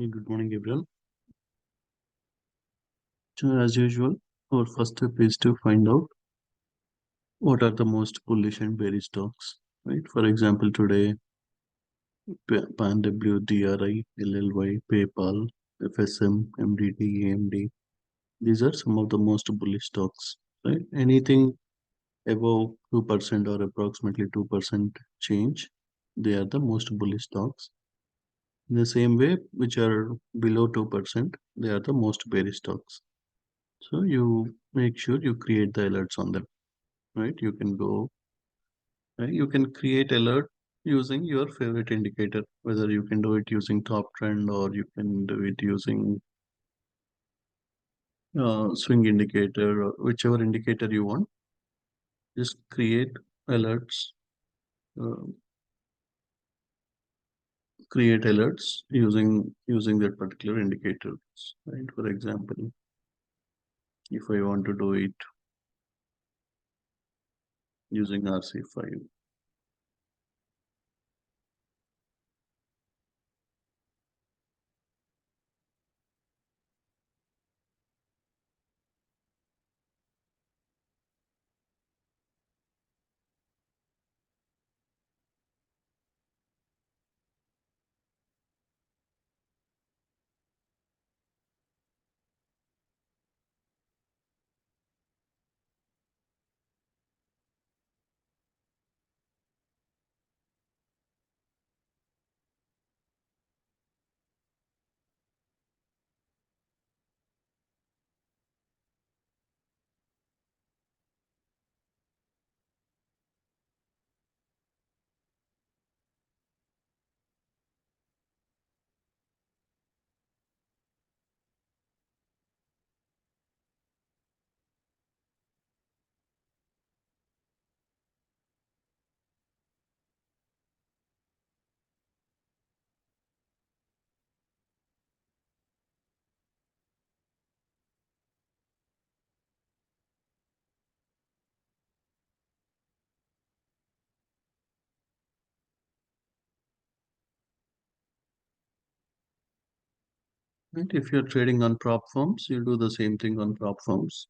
Hey, good morning, everyone. So, as usual, our first step is to find out what are the most bullish and bearish stocks, right? For example, today, PAN, WDRI, LLY, PayPal, FSM, MDT, AMD. These are some of the most bullish stocks, right? Anything above 2% or approximately 2% change, they are the most bullish stocks. In the same way, which are below 2%, they are the most bearish stocks. So you make sure you create the alerts on them, right? You can go, right? You can create alert using your favorite indicator, whether you can do it using top trend or you can do it using swing indicator or whichever indicator you want. Just uh, create alerts using that particular indicator, right? For example, if I want to do it using RC5. Right? If you're trading on prop firms, you do the same thing on prop firms.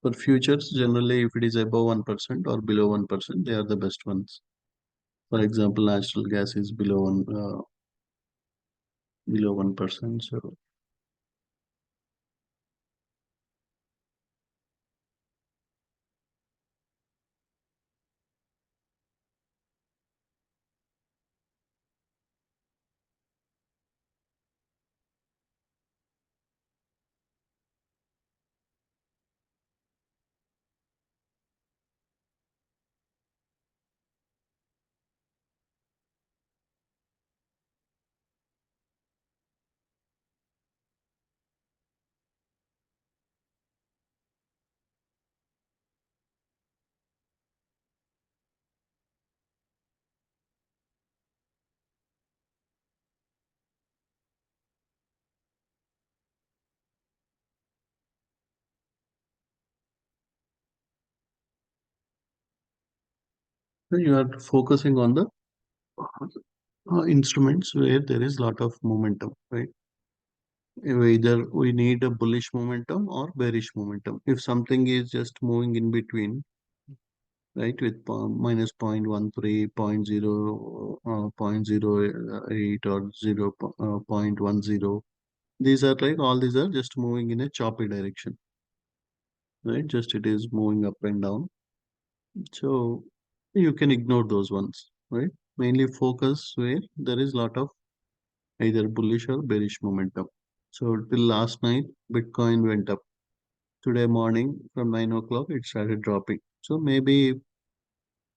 For futures, generally, if it is above 1% or below 1%, they are the best ones. For example, natural gas is below 1%. So you are focusing on the instruments where there is lot of momentum, right? Either we need a bullish momentum or bearish momentum. If something is just moving in between, right, with minus 0.13, 0.0, 0.08 or 0.10. These are like all these are just moving in a choppy direction, right? Just it is moving up and down. So you can ignore those ones, right? Mainly focus where there is lot of either bullish or bearish momentum. So till last night, Bitcoin went up. Today morning from 9 o'clock, it started dropping. So maybe,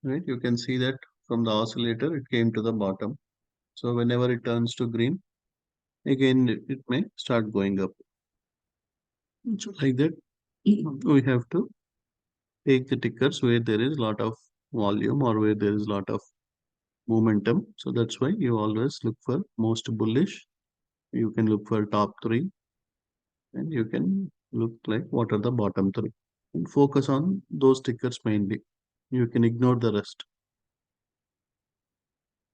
right, you can see that from the oscillator, it came to the bottom. So whenever it turns to green, again, it may start going up. So like that, we have to take the tickers where there is lot of volume or where there is lot of momentum. So that's why you always look for most bullish. You can look for top three and you can look like what are the bottom three and focus on those tickers mainly. You can ignore the rest.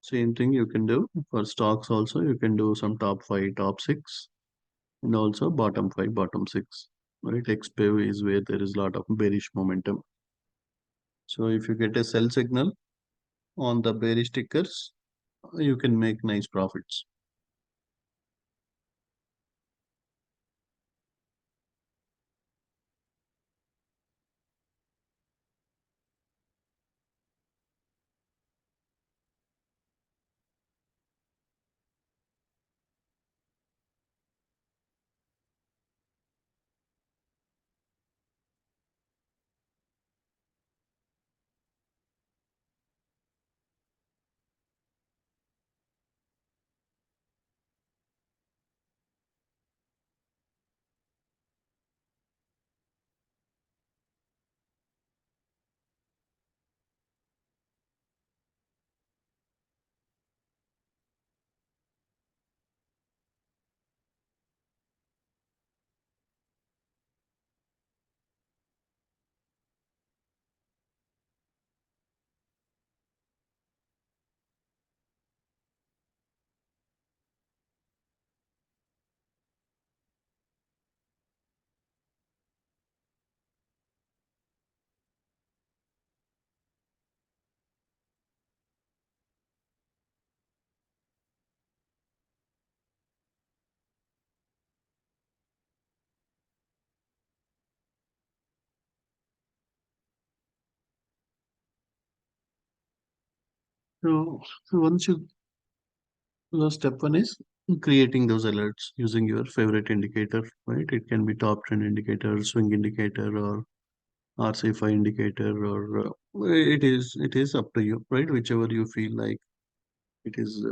Same thing you can do for stocks also. You can do some top five, top six, and also bottom five, bottom six. Right? XPIV is where there is a lot of bearish momentum. So if you get a sell signal on the bearish tickers, you can make nice profits. So once you, the step one is creating those alerts using your favorite indicator, right? It can be top trend indicator, swing indicator, or RC5 indicator, or it is up to you, right? Whichever you feel like it is,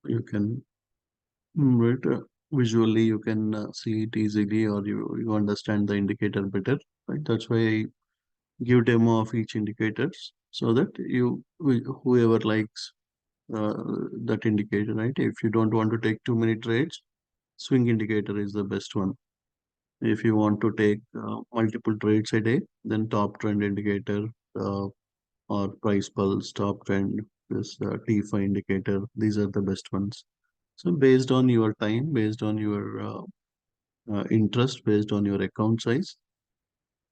you can right, visually you can see it easily, or you understand the indicator better, right? That's why I give demo of each indicators so that whoever likes uh, that indicator, right? If you don't want to take too many trades, swing indicator is the best one. If you want to take multiple trades a day, then top trend indicator uh, or price pulse, top trend, this T5 indicator, these are the best ones. So based on your time, based on your interest, based on your account size,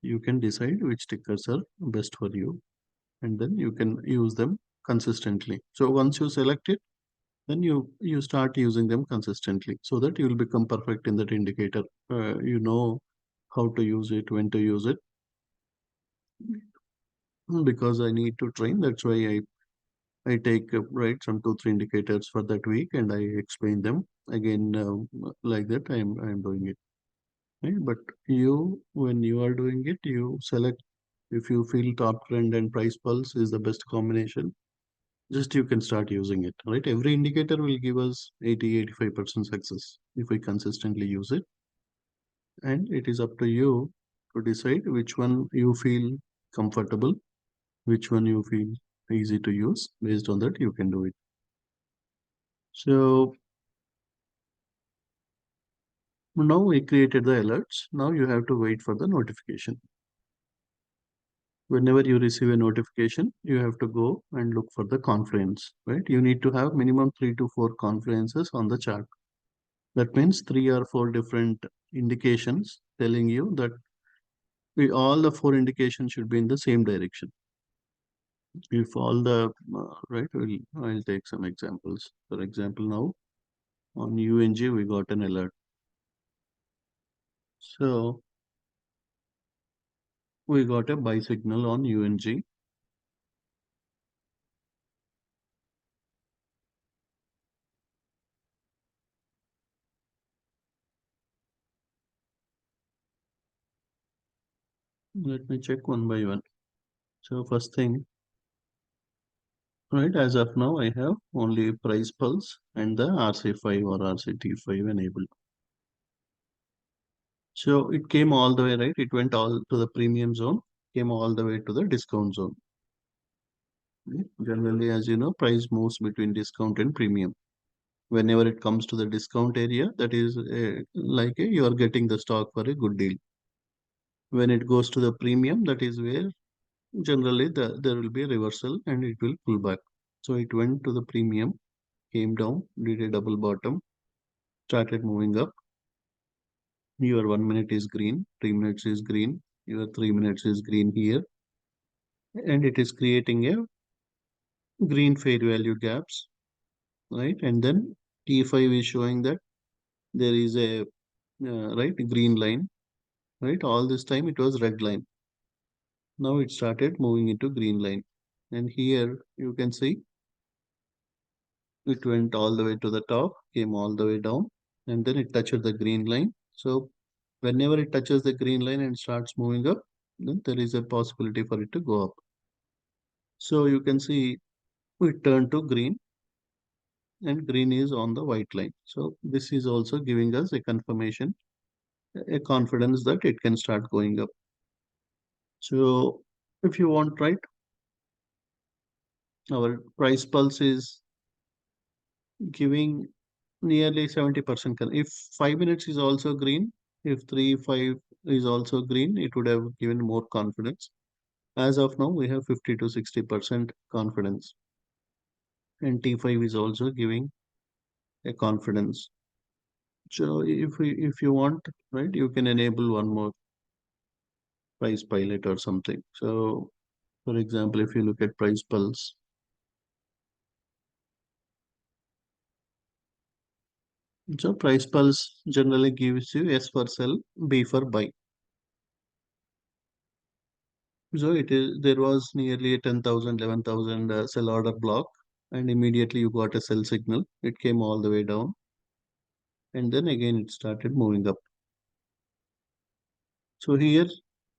you can decide which tickers are best for you, and then you can use them consistently. So once you select it, then you start using them consistently so that you will become perfect in that indicator. You know how to use it, when to use it. Because I need to train, that's why I take right some two three indicators for that week and I explain them again, like that I'm doing it, right? But you, when you are doing it, you select, if you feel top trend and price pulse is the best combination, just you can start using it, right? Every indicator will give us 80-85% success if we consistently use it, and it is up to you to decide which one you feel comfortable, which one you feel easy to use. Based on that, you can do it. So now we created the alerts. Now you have to wait for the notification. Whenever you receive a notification, you have to go and look for the confluence, right? You need to have minimum 3 to 4 confluences on the chart. That means 3 or 4 different indications telling you that all the 4 indications should be in the same direction. If all the right, I'll take some examples. For example, now on UNG we got an alert. So we got a buy signal on UNG. Let me check one by one. So first thing, right, as of now, I have only price pulse and the RC5 or RCT5 enabled. So it came all the way, right? It went all to the premium zone, came all the way to the discount zone. Right? Generally, as you know, price moves between discount and premium. Whenever it comes to the discount area, that is like you are getting the stock for a good deal. When it goes to the premium, that is where generally there will be a reversal and it will pull back. So it went to the premium, came down, did a double bottom, started moving up. Your 1 minute is green, 3 minutes is green, your 3 minutes is green here, and it is creating a green fair value gaps, right? And then T5 is showing that there is a right green line, right? All this time it was red line. Now it started moving into green line, and here you can see it went all the way to the top, came all the way down, and then it touched the green line. So whenever it touches the green line and starts moving up, then there is a possibility for it to go up. So you can see it turned to green, and green is on the white line. So this is also giving us a confirmation, a confidence that it can start going up. So if you want, right, our price pulse is giving nearly 70%. If 5 minutes is also green, if 5 is also green, it would have given more confidence. As of now, we have 50 to 60% confidence, and T5 is also giving a confidence. So if you want, right, you can enable one more price pilot or something. So for example, if you look at price pulse, so price pulse generally gives you S for sell, B for buy. So it is there was nearly a 10,000, 11,000 sell order block, and immediately you got a sell signal. It came all the way down, and then again it started moving up. So here,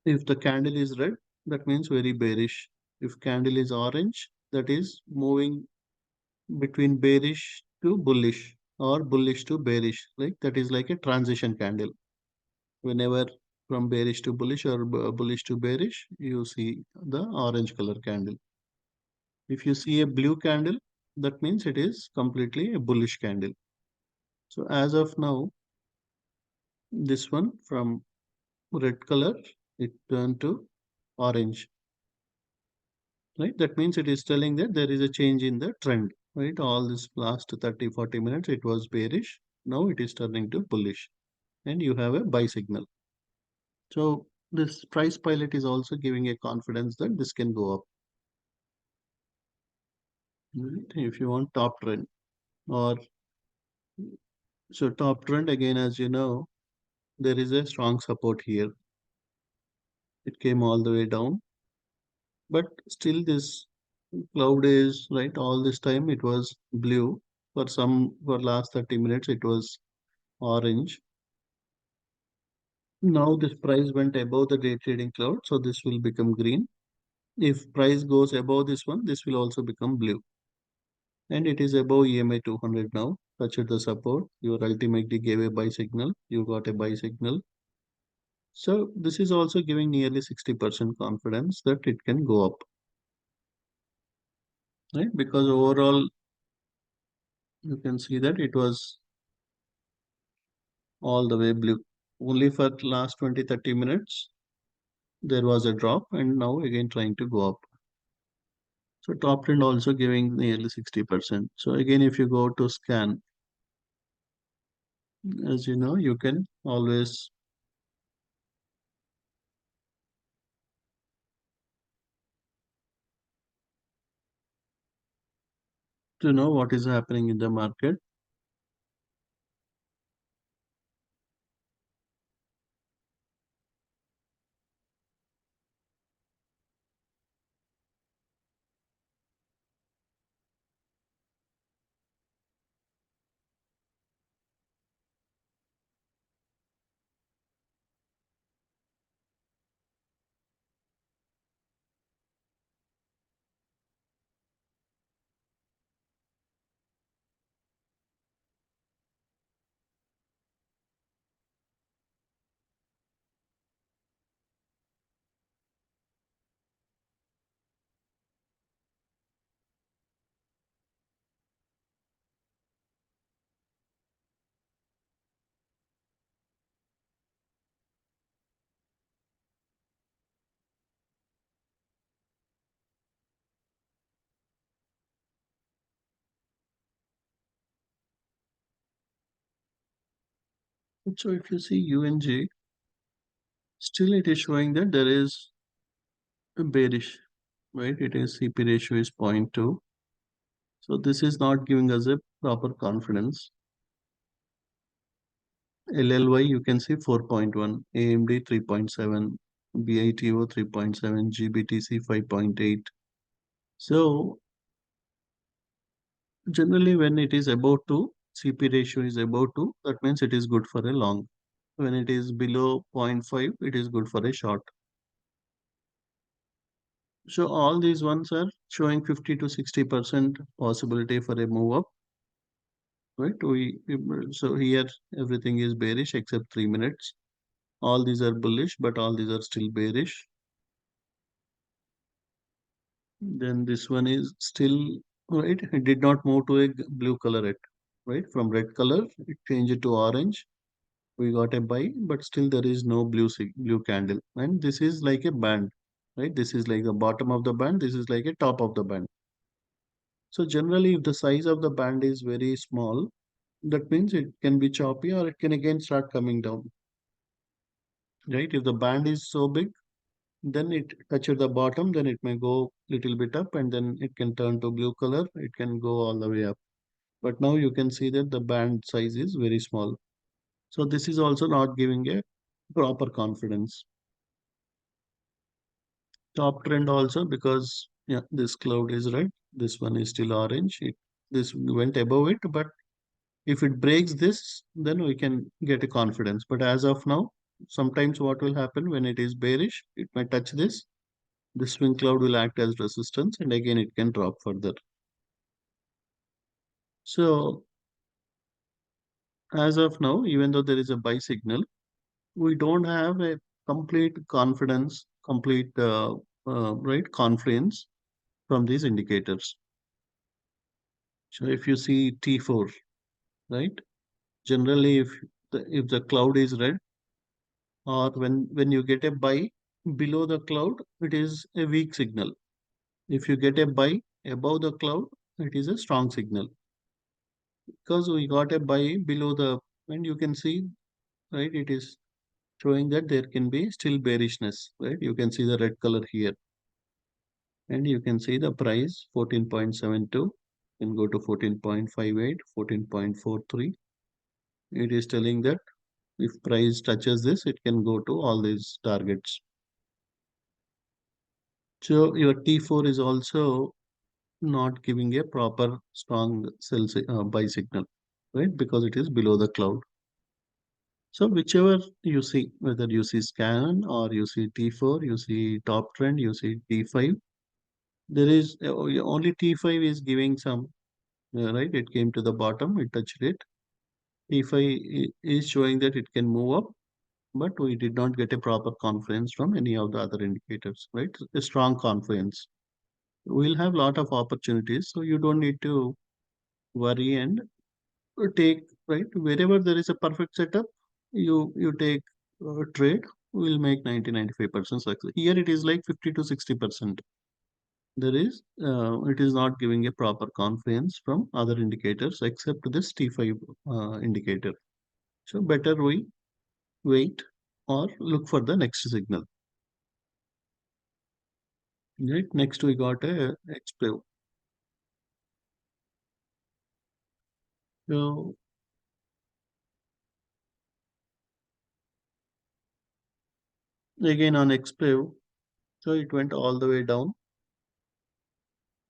if the candle is red, that means very bearish. If candle is orange, that is moving between bearish to bullish or bullish to bearish. Like that is like a transition candle. Whenever from bearish to bullish or bullish to bearish, you see the orange color candle. If you see a blue candle, that means it is completely a bullish candle. So as of now, this one from red color, it turned to orange, right? That means it is telling that there is a change in the trend, right? All this last 30, 40 minutes, it was bearish. Now it is turning to bullish, and you have a buy signal. So this price pilot is also giving a confidence that this can go up. Right? If you want top trend or so top trend again, as you know, there is a strong support here. It came all the way down, but still this cloud is right. All this time it was blue. For last 30 minutes it was orange. Now this price went above the day trading cloud, so this will become green. If price goes above this one, this will also become blue. And it is above EMA 200 now. Touched the support. Your ultimately gave a buy signal. You got a buy signal. So this is also giving nearly 60% confidence that it can go up, right? Because overall, you can see that it was all the way blue. Only for last 20, 30 minutes, there was a drop, and now again trying to go up. So top trend also giving nearly 60%. So again, if you go to scan, as you know, you can always to know what is happening in the market. So if you see UNG, still it is showing that there is a bearish, right? It is CP ratio is 0.2. So this is not giving us a proper confidence. LLY you can see 4.1, AMD 3.7, BITO 3.7, GBTC 5.8. So generally when it is above 2, CP ratio is above 2, that means it is good for a long. When it is below zero point 0.5, it is good for a short. So all these ones are showing 50 to 60% possibility for a move up, right? So here everything is bearish except 3 minutes. All these are bullish, but all these are still bearish. Then this one is still right. It did not move to a blue color yet, right? From red color, it changed to orange. We got a buy, but still there is no blue candle, and this is like a band, right? This is like the bottom of the band. This is like a top of the band. So generally, if the size of the band is very small, that means it can be choppy or it can again start coming down, right? If the band is so big, then it touches the bottom, then it may go little bit up and then it can turn to blue color. It can go all the way up. But now you can see that the band size is very small. So this is also not giving a proper confidence. Top trend also because yeah, this cloud is red. This one is still orange. This went above it, but if it breaks this, then we can get a confidence. But as of now, sometimes what will happen when it is bearish, it may touch this. The swing cloud will act as resistance and again it can drop further. So as of now, even though there is a buy signal, we don't have a complete confidence, complete right confluence from these indicators. So if you see T4, right? Generally, if the cloud is red, or when you get a buy below the cloud, it is a weak signal. If you get a buy above the cloud, it is a strong signal. Because we got a buy below the, and you can see, right? It is showing that there can be still bearishness, right? You can see the red color here, and you can see the price 14.72 can go to 14.58, 14.43. It is telling that if price touches this, it can go to all these targets. So your T4 is also not giving a proper strong buy signal, right? Because it is below the cloud. So whichever you see, whether you see scan or you see T4, you see top trend, you see T5, there is only T5 is giving some, right? It came to the bottom, it touched it. T5 is showing that it can move up, but we did not get a proper confidence from any of the other indicators, right? A strong confidence. We'll have a lot of opportunities, so you don't need to worry and take, right? Wherever there is a perfect setup, you take a trade, will make 90-95% success. Here it is like 50 to 60%. There is it is not giving a proper confidence from other indicators except this T5 indicator. So better we wait or look for the next signal. Right. Next we got a explode. So again on explode, so it went all the way down.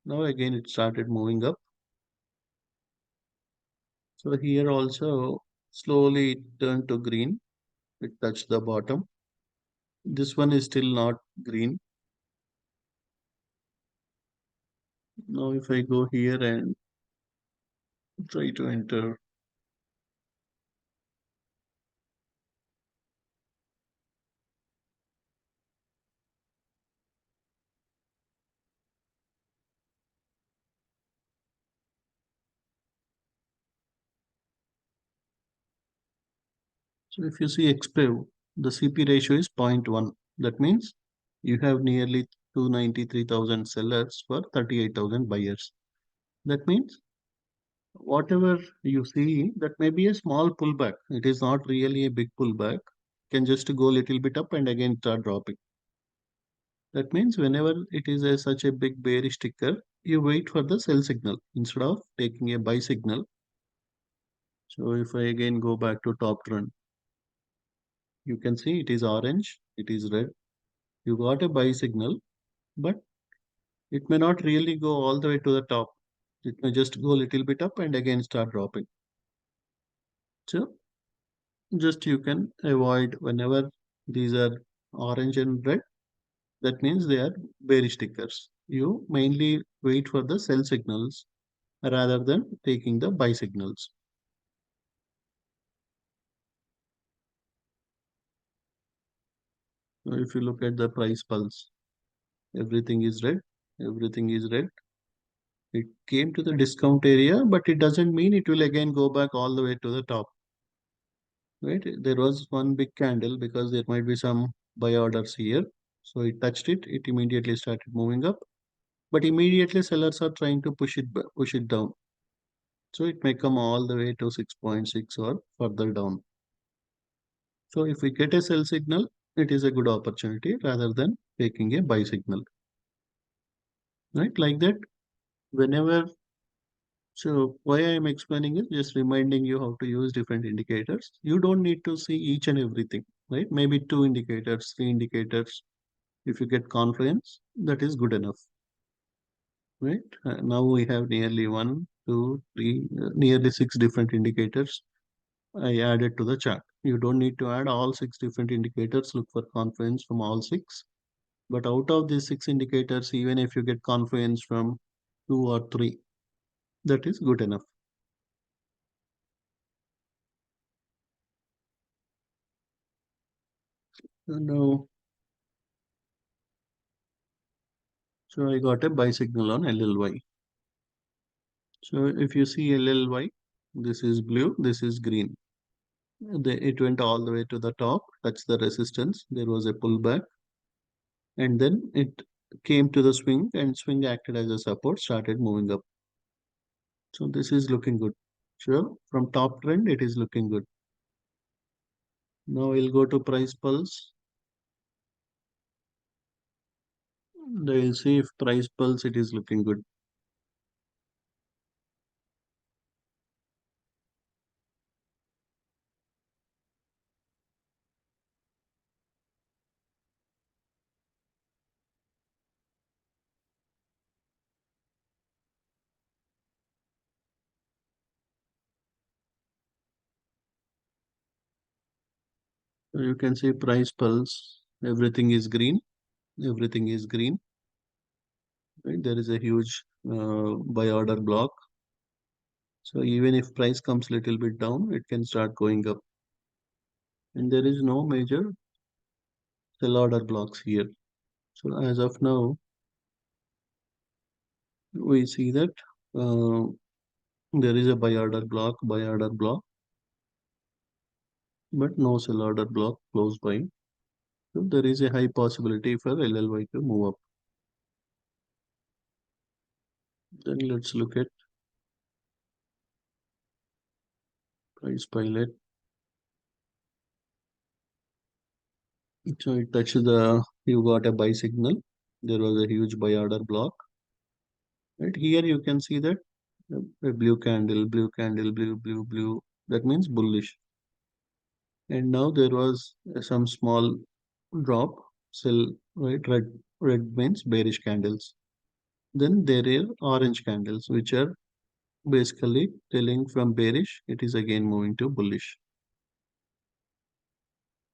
Now again it started moving up. So here also slowly it turned to green. It touched the bottom. This one is still not green. Now if I go here and try to enter, so if you see XPEV, the CP ratio is 0.1. That means you have nearly 293,000 sellers for 38,000 buyers. That means Whatever you see, that may be a small pullback. It is not really a big pullback. Can just go a little bit up and again start dropping. That means whenever it is such a big bearish ticker, you wait for the sell signal instead of taking a buy signal. So if I again go back to top trend, you can see it is orange, it is red. You got a buy signal, but it may not really go all the way to the top. It may just go a little bit up and again start dropping. So just you can avoid whenever these are orange and red, that means they are bearish tickers. You mainly wait for the sell signals rather than taking the buy signals. So if you look at the price pulse, everything is red, everything is red. It came to the discount area, but it doesn't mean it will again go back all the way to the top. Right? There was one big candle because there might be some buy orders here. So it touched it, it immediately started moving up. But immediately sellers are trying to push it down. So it may come all the way to 6.6 or further down. So if we get a sell signal, it is a good opportunity rather than taking a buy signal. Right? Like that, whenever. So why I am explaining is just reminding you how to use different indicators. You don't need to see each and everything, right? Maybe two indicators, three indicators. If you get confidence, that is good enough, right? Now we have nearly one, two, three, nearly six different indicators I added to the chart. You don't need to add all six different indicators. Look for confidence from all six. But out of these six indicators, even if you get confidence from two or three, that is good enough. So now, so I got a buy signal on LLY. So if you see LLY, this is blue, this is green. It went all the way to the top, touched the resistance. There was a pullback, and then it came to the swing, and swing acted as a support, started moving up. So this is looking good. Sure, from top trend, it is looking good. Now we'll go to price pulse. We'll see if price pulse it is looking good. So you can see price pulse. Everything is green. Everything is green. Right? There is a huge buy order block. So even if price comes little bit down, it can start going up. And there is no major sell order blocks here. So as of now, we see that uh, there is a buy order block, but no sell order block close by. So there is a high possibility for LLY to move up. Then let's look at price pilot. So it touches you got a buy signal. There was a huge buy order block. Right here you can see that a blue candle, blue candle, blue, blue, blue. That means bullish. And now there was some small drop, sell, right? Red means bearish candles. Then there are orange candles, which are basically telling from bearish, it is again moving to bullish.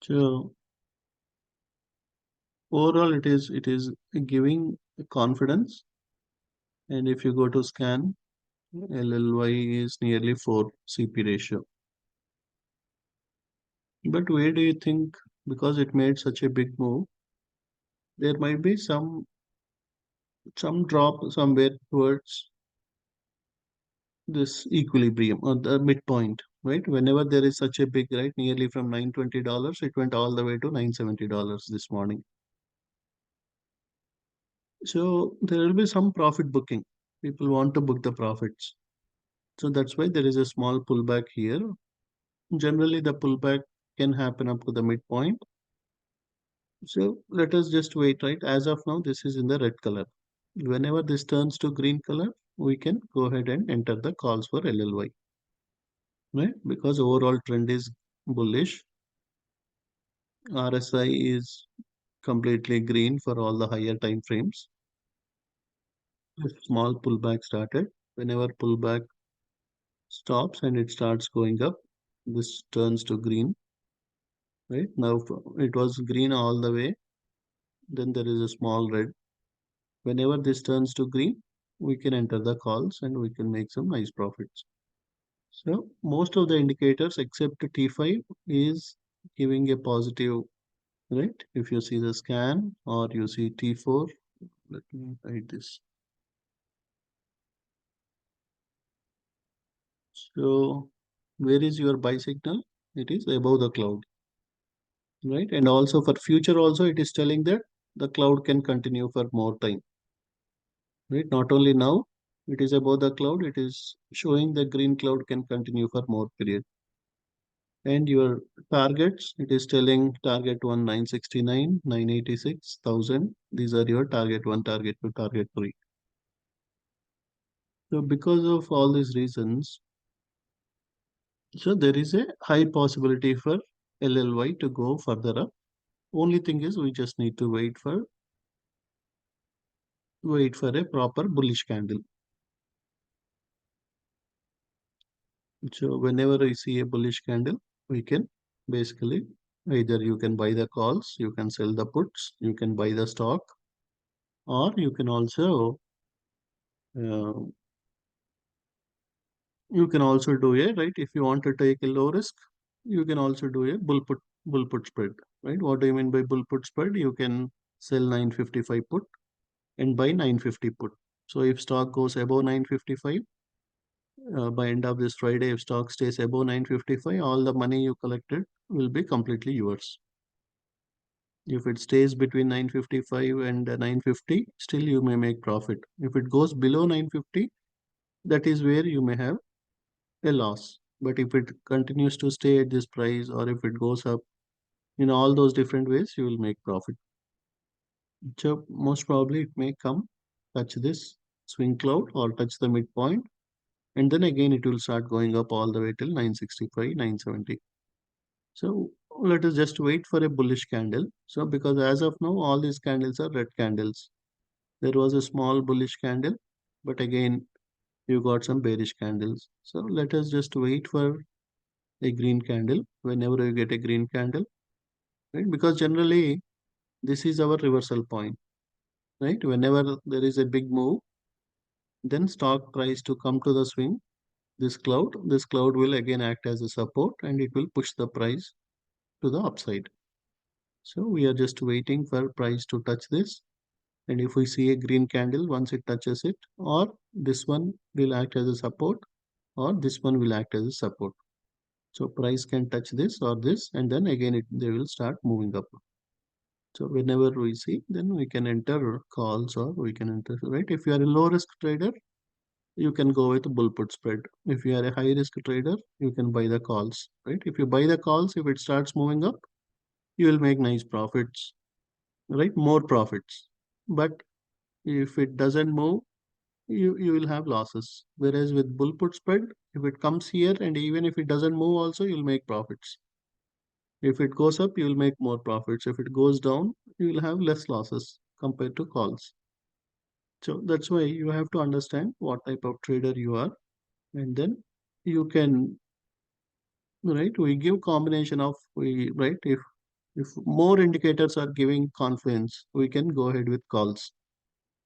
So overall, it is giving confidence. And if you go to scan, LLY is nearly 4 CP ratio. But where do you think, because it made such a big move, there might be some drop somewhere towards this equilibrium or the midpoint, right? Whenever there is such a big, right, nearly from $920, it went all the way to $970 this morning. So there will be some profit booking. People want to book the profits. So that's why there is a small pullback here. Generally, the pullback can happen up to the midpoint. So let us just wait, right? As of now, this is in the red color. Whenever this turns to green color, we can go ahead and enter the calls for LLY, right? Because overall trend is bullish. RSI is completely green for all the higher time frames. A small pullback started. Whenever pullback stops and it starts going up, this turns to green, right? Now it was green all the way. Then there is a small red. Whenever this turns to green, we can enter the calls and we can make some nice profits. So most of the indicators except T5 is giving a positive, right? If you see the scan or you see T4, let me write this. So where is your buy signal? It is above the cloud, right? And also for future also it is telling that the cloud can continue for more time, right? Not only now, it is above the cloud, it is showing the green cloud can continue for more period. And your targets, it is telling target 1 969, 986, 1000. These are your target 1, target 2, target 3. So because of all these reasons, so there is a high possibility for LLY to go further up. Only thing is we just need to wait for a proper bullish candle. So whenever I see a bullish candle, we can basically either you can buy the calls, you can sell the puts, you can buy the stock, or you can also uh, do a, right, if you want to take a low risk, you can also do a bull put spread, right? What do you mean by bull put spread? You can sell 955 put and buy 950 put. So if stock goes above 955, by end of this Friday, if stock stays above 955, all the money you collected will be completely yours. If it stays between 955 and 950, still you may make profit. If it goes below 950, that is where you may have a loss. But if it continues to stay at this price or if it goes up in all those different ways, you will make profit. So most probably it may come, touch this swing cloud or touch the midpoint, and then again it will start going up all the way till 965, 970. So let us just wait for a bullish candle. So because as of now, all these candles are red candles. There was a small bullish candle, but again, you got some bearish candles. So let us just wait for a green candle whenever you get a green candle, right? Because generally, this is our reversal point, right? Whenever there is a big move, then stock price to come to the swing, this cloud will again act as a support and it will push the price to the upside. So we are just waiting for price to touch this. And if we see a green candle, once it touches it, or this one will act as a support, or this one will act as a support. So price can touch this or this, and then again they will start moving up. So whenever we see, then we can enter calls or we can enter, right? If you are a low risk trader, you can go with bull put spread. If you are a high risk trader, you can buy the calls, right? If you buy the calls, if it starts moving up, you will make nice profits, right? More profits. But if it doesn't move, you will have losses. Whereas with bull put spread, if it comes here and even if it doesn't move also, you'll make profits. If it goes up, you'll make more profits. If it goes down, you will have less losses compared to calls. So that's why you have to understand what type of trader you are, and then you can, right, we give combination of, we, right, if more indicators are giving confidence, we can go ahead with calls.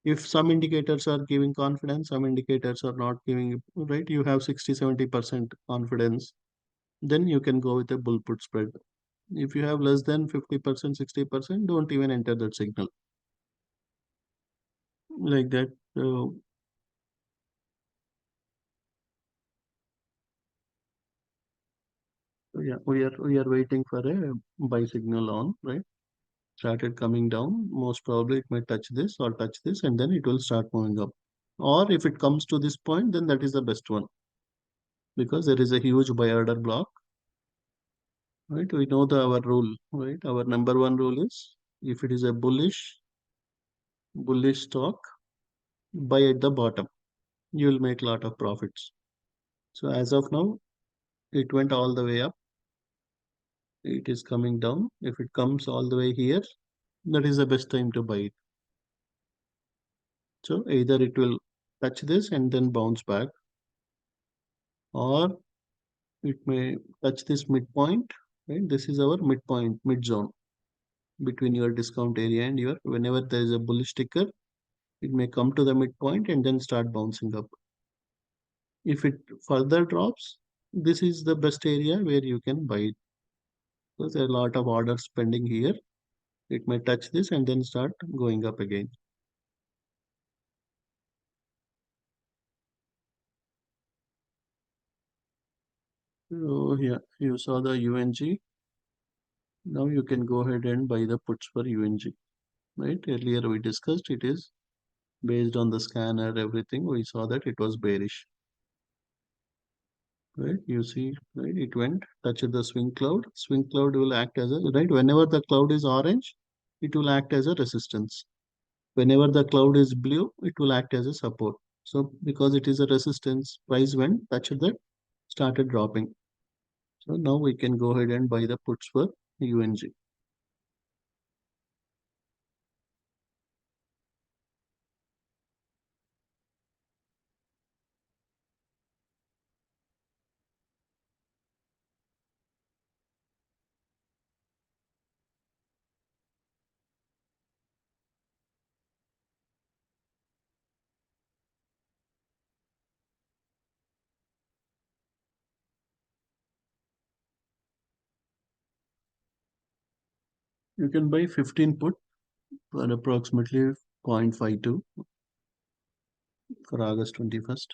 If some indicators are giving confidence, some indicators are not giving, right, you have 60-70% confidence, then you can go with a bull put spread. If you have less than 50%, 60%, don't even enter that signal, like that. So yeah, we are waiting for a buy signal on, right? Started coming down. Most probably it might touch this or touch this, and then it will start moving up. Or if it comes to this point, then that is the best one. because there is a huge buy order block, right? We know our rule, right? Our number one rule is if it is a bullish stock, buy at the bottom. You will make a lot of profits. So as of now, it went all the way up. It is coming down. If it comes all the way here, that is the best time to buy it. So either it will touch this and then bounce back, or it may touch this midpoint, right? This is our midpoint, mid zone between your discount area and your, whenever there is a bullish ticker, it may come to the midpoint and then start bouncing up. If it further drops, this is the best area where you can buy it. Because there are a lot of orders pending here. It may touch this and then start going up again. So yeah, you saw the UNG. Now you can go ahead and buy the puts for UNG. Right? Earlier we discussed it is based on the scanner, everything. We saw that it was bearish. Right? You see, right? It went, touched the swing cloud. Swing cloud will act as a, right? Whenever the cloud is orange, it will act as a resistance. Whenever the cloud is blue, it will act as a support. So because it is a resistance, price went, touched that, started dropping. So now we can go ahead and buy the puts for UNG. You can buy 15 put for approximately 0.52 for August 21st.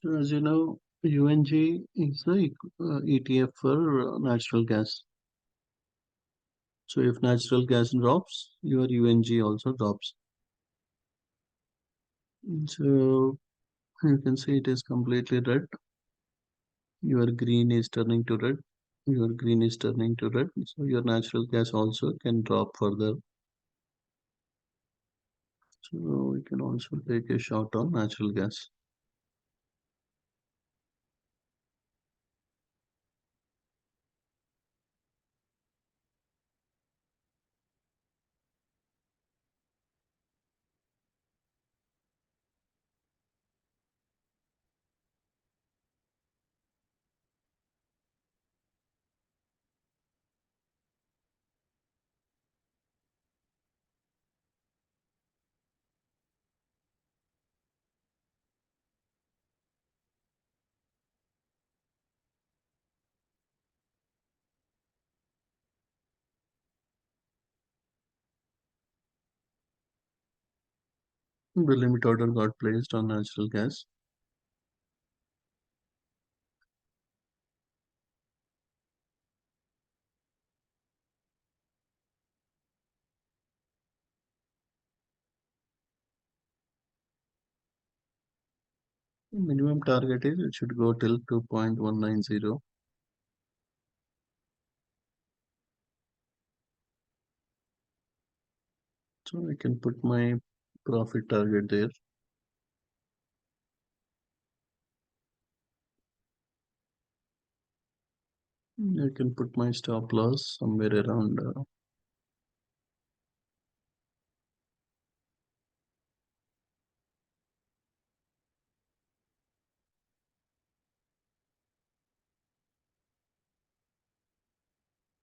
So as you know, UNG is the ETF for natural gas. So if natural gas drops, your UNG also drops. So you can see it is completely red. Your green is turning to red. Your green is turning to red. So your natural gas also can drop further. So we can also take a shot on natural gas. The limit order got placed on natural gas. Minimum target is it should go till 2.190. So I can put my profit target there. I can put my stop loss somewhere around.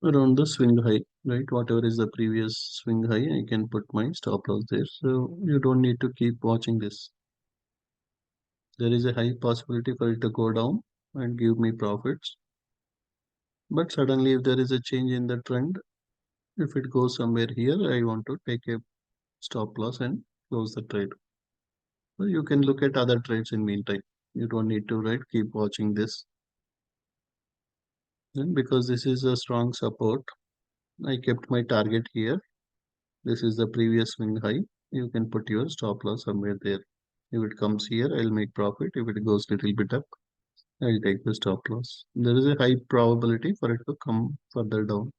Around the swing high, right? Whatever is the previous swing high, I can put my stop loss there. So you don't need to keep watching this. There is a high possibility for it to go down and give me profits. But suddenly, if there is a change in the trend, if it goes somewhere here, I want to take a stop loss and close the trade. So you can look at other trades in meantime. You don't need to, right, keep watching this. Then because this is a strong support, I kept my target here. This is the previous swing high. You can put your stop loss somewhere there. If it comes here, I'll make profit. If it goes little bit up, I'll take the stop loss. There is a high probability for it to come further down.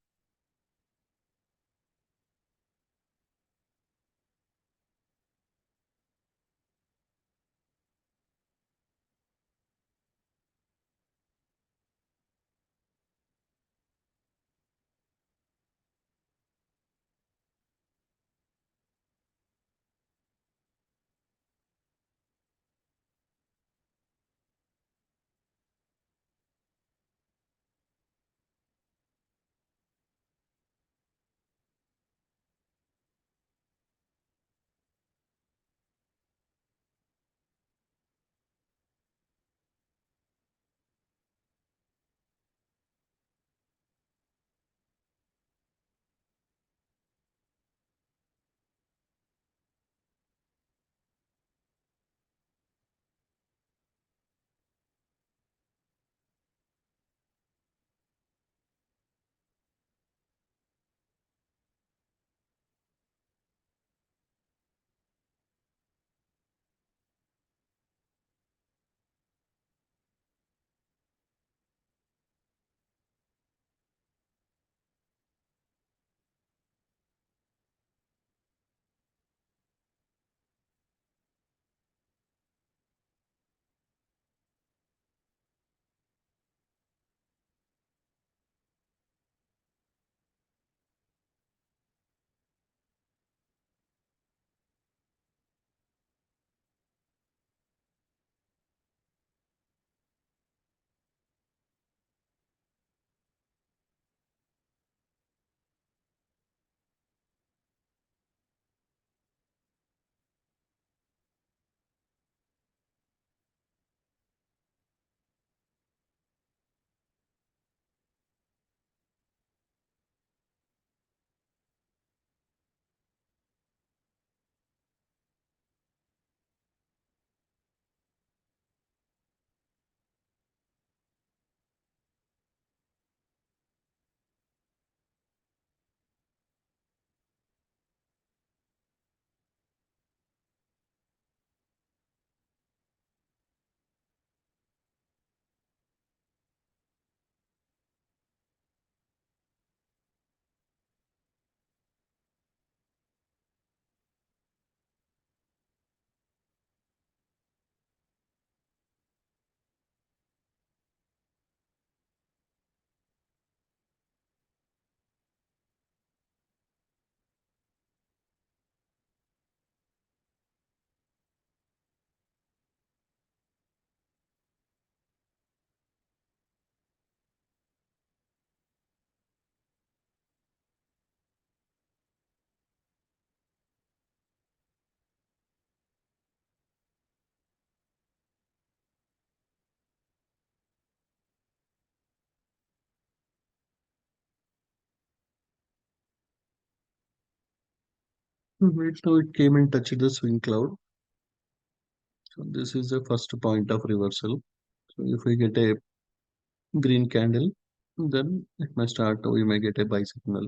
Right now it came and touched the swing cloud. So this is the first point of reversal. So if we get a green candle, then it may start, we may get a buy signal.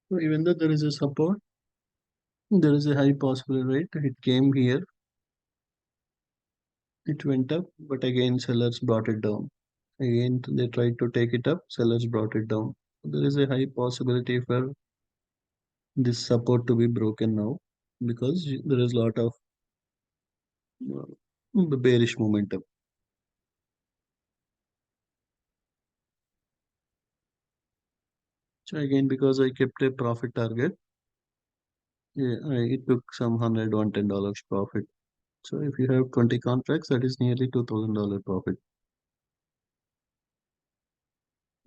So even though there is a support, there is a high possibility, right? It came here, it went up, but again sellers brought it down. Again they tried to take it up, sellers brought it down. There is a high possibility for this support to be broken now because there is a lot of bearish momentum. So again, because I kept a profit target, yeah, it took some $110 profit. So if you have 20 contracts, that is nearly $2,000 profit.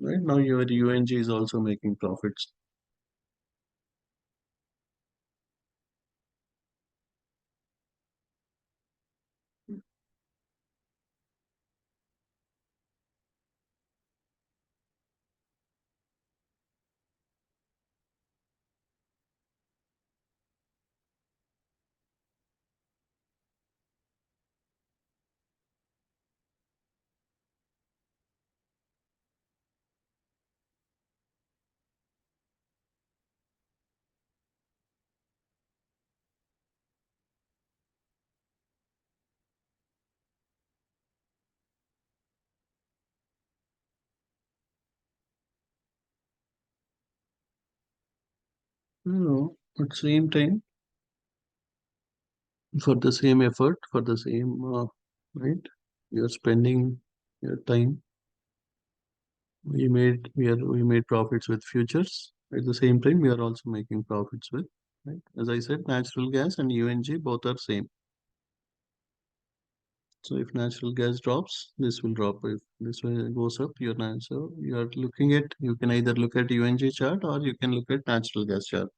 Right now, your UNG is also making profits. No, at same time, for the same effort, for the same, right? You're spending your time. We made profits with futures. At the same time, we are also making profits with, right? As I said, natural gas and UNG both are same. So if natural gas drops, this will drop. If this way goes up, so you are looking at, you can either look at UNG chart or you can look at natural gas chart.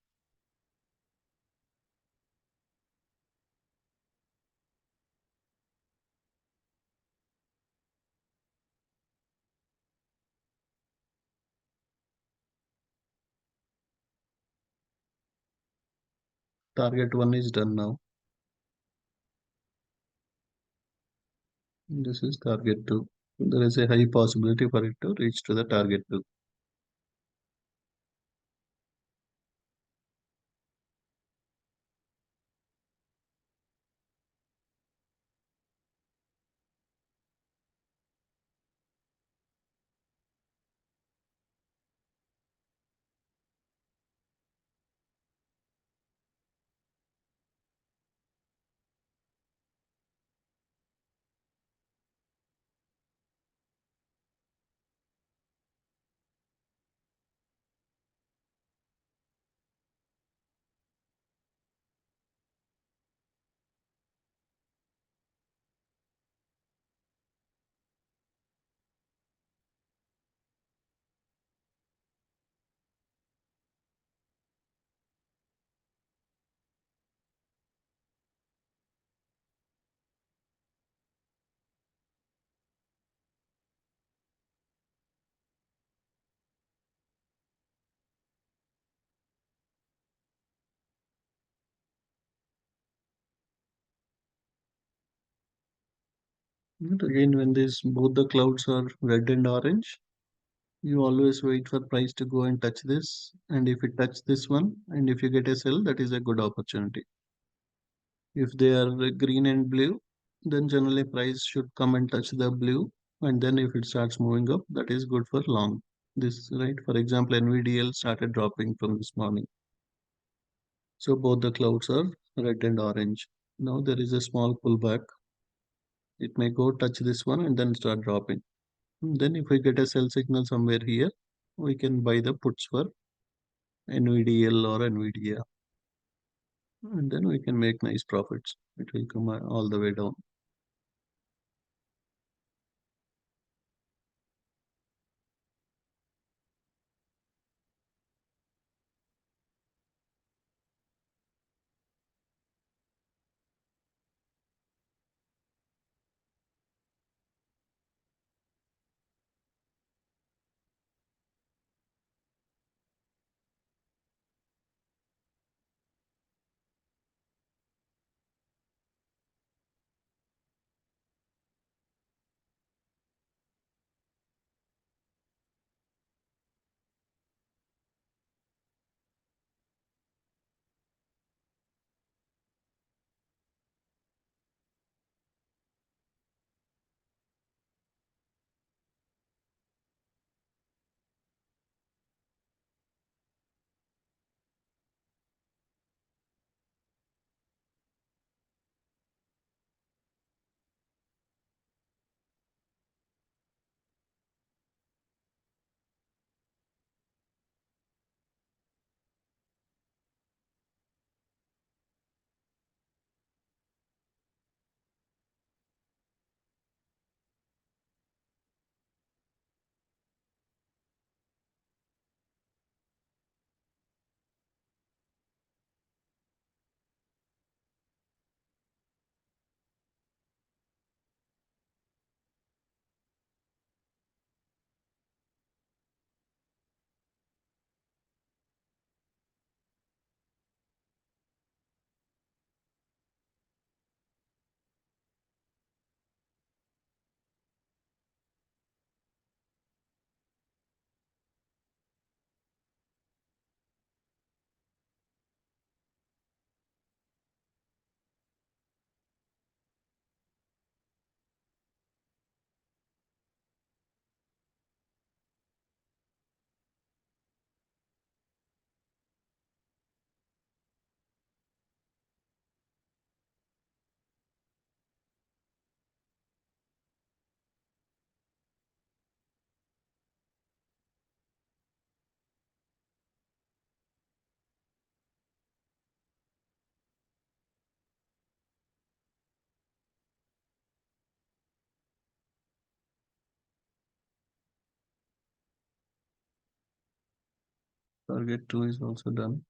Target one is done now. This is target two. There is a high possibility for it to reach to the target two. But again, when this both the clouds are red and orange, you always wait for price to go and touch this. And if it touch this one, and if you get a sell, that is a good opportunity. If they are green and blue, then generally price should come and touch the blue. And then if it starts moving up, that is good for long. This, right? For example, NVDL started dropping from this morning. So both the clouds are red and orange. Now there is a small pullback. It may go touch this one and then start dropping. Then if we get a sell signal somewhere here, we can buy the puts for NVDL or NVIDIA. And then we can make nice profits. It will come all the way down. Target 2 is also done.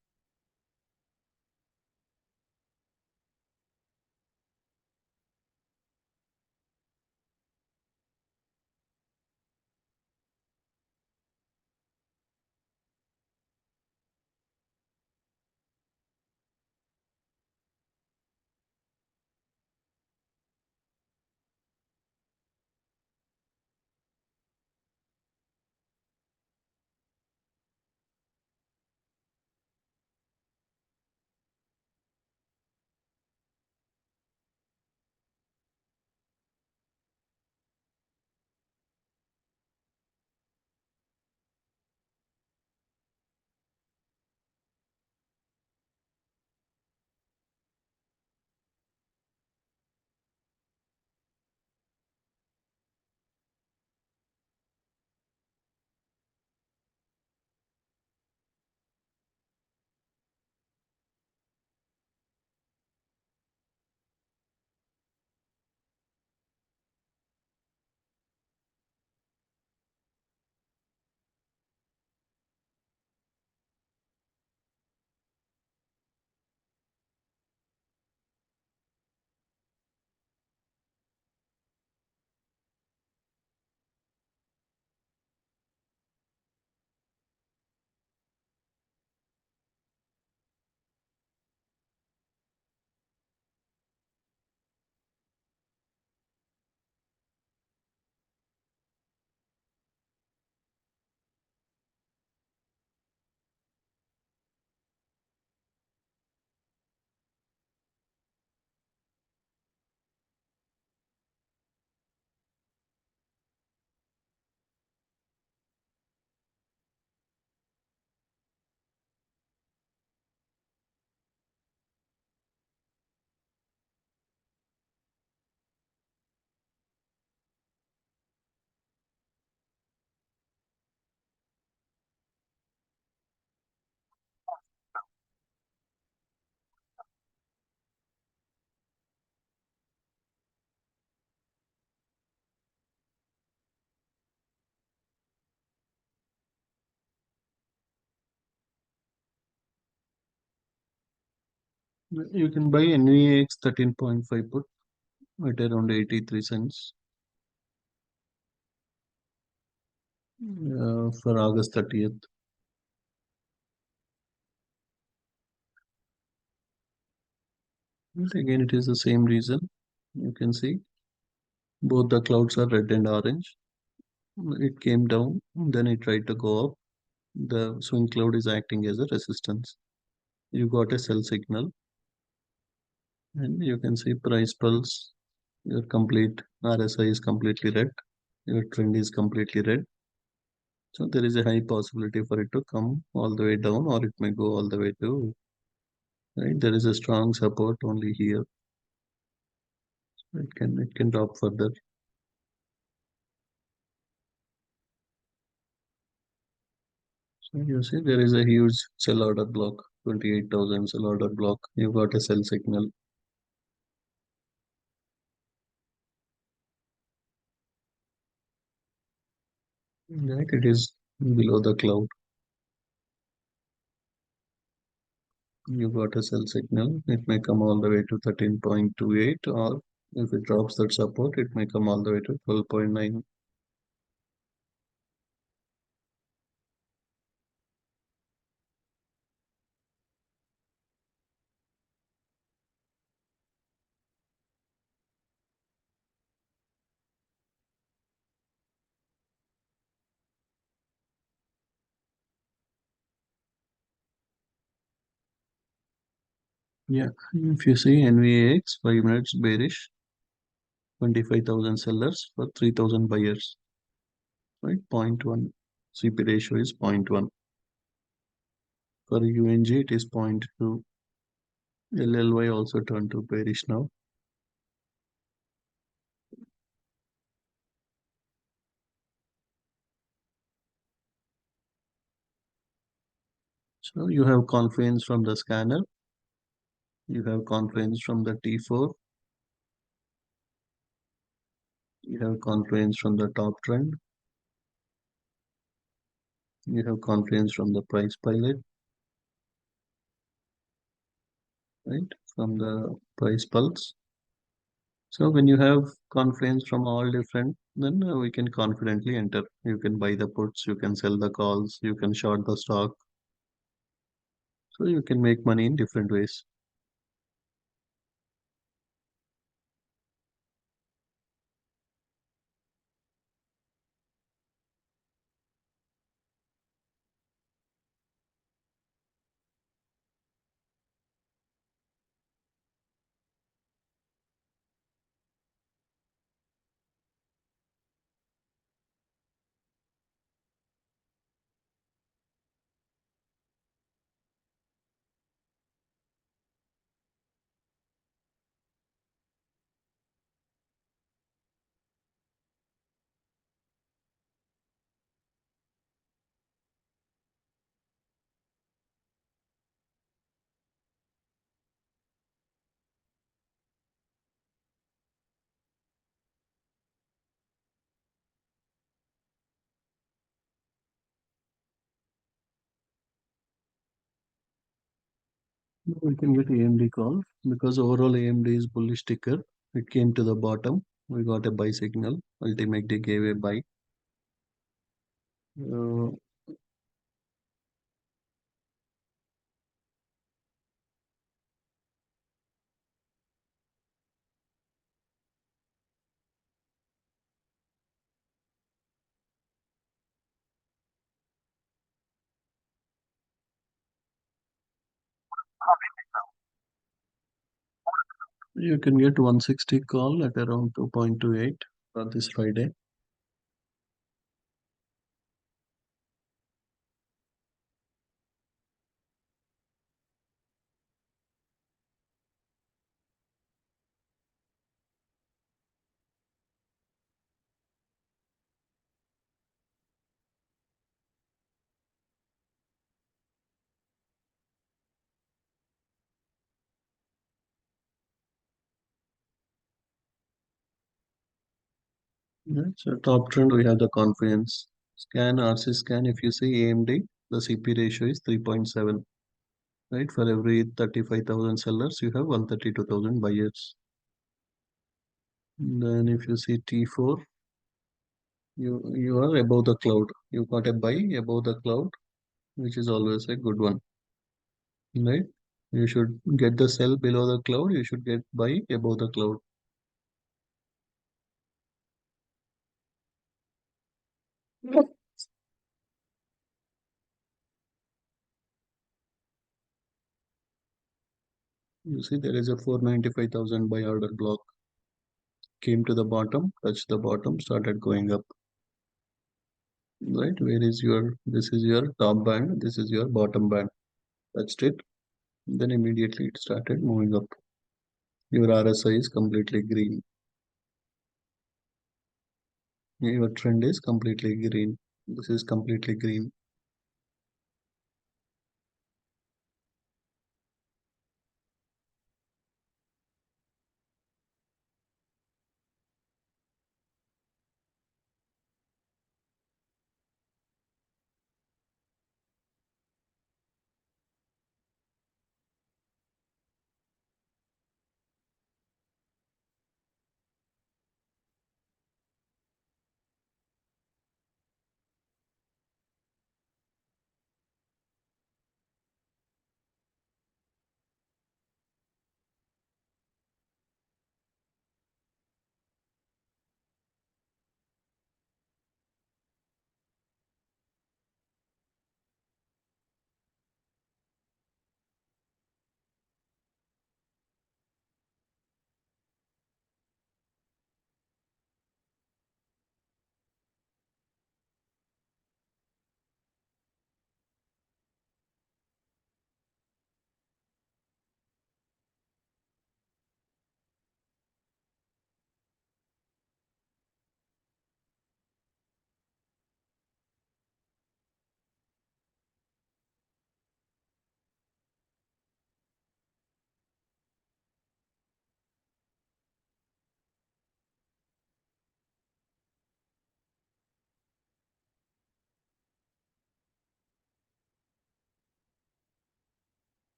You can buy NVAX 13.5 put at around 83 cents for August 30th. Yes, again, it is the same reason. You can see both the clouds are red and orange. It came down, then it tried to go up. The swing cloud is acting as a resistance. You got a sell signal, and you can see price pulse. Your complete RSI is completely red. Your trend is completely red. So there is a high possibility for it to come all the way down, or it may go all the way to right. There is a strong support only here. It can drop further. So you see there is a huge sell order block, 28,000 sell order block. You got a sell signal. Right, it is below the cloud. You got a sell signal. It may come all the way to 13.28, or if it drops that support, it may come all the way to 12.9. Yeah, if you see NVAX 5 minutes bearish, 25,000 sellers for 3,000 buyers, right? Zero point 0.1. CP ratio is zero point 0.1. For UNG, it is zero point 0.2. LLY also turned to bearish now. So you have confluence from the scanner, you have confluence from the T4, you have confluence from the top trend, You have confidence from the price pilot, right? From the price pulse. So when you have confidence from all different, then we can confidently enter. You can buy the puts, you can sell the calls, you can short the stock. So you can make money in different ways. We can get AMD call because overall AMD is bullish ticker. It came to the bottom. We got a buy signal. Ultimately gave a buy. Uh, you can get 160 call at around 2.28 for this Friday. Yeah, so top trend we have the confidence. Scan RC scan. If you see AMD, the CP ratio is 3.7. Right, for every 35,000 sellers, you have 132,000 buyers. Then if you see T4, you are above the cloud. You got a buy above the cloud, which is always a good one. Right? You should get the sell below the cloud. You should get buy above the cloud. You see there is a 495,000 buy order block. Came to the bottom, touched the bottom, started going up. Right? Where is your, this is your top band, this is your bottom band. Touched it. Then immediately it started moving up. Your RSI is completely green. Your trend is completely green. This is completely green.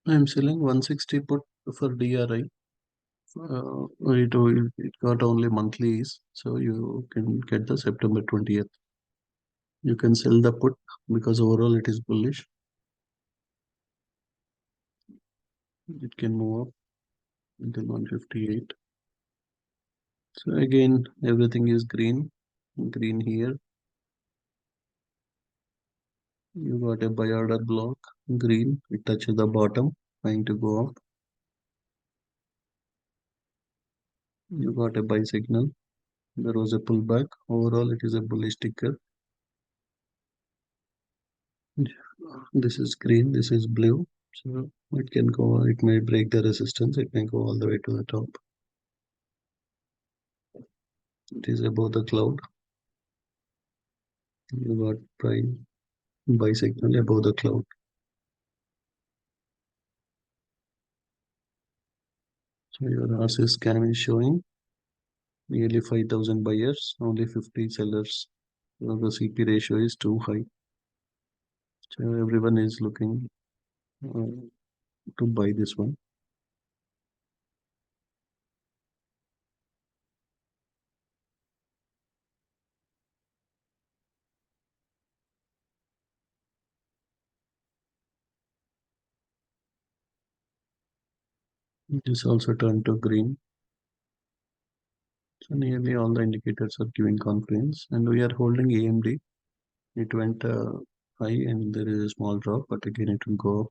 I'm selling 160 put for DRI. It got only monthlies, so you can get the September 20th. You can sell the put because overall it is bullish. It can move up until 158. So again, everything is green. Green here. You got a buy order block. Green. It touches the bottom, trying to go up. You got a buy signal. There was a pullback. Overall, it is a bullish ticker. This is green. This is blue. So it can go. It may break the resistance. It may go all the way to the top. It is above the cloud. You got buy signal above the cloud. So your RC scan is showing nearly 5,000 buyers, only 50 sellers. So the CP ratio is too high. So everyone is looking uh, to buy this one. This also turned to green. So nearly all the indicators are giving confidence, and we are holding AMD. It went high, and there is a small drop, but again it will go up.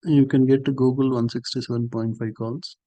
You can get to Google 167.5 calls.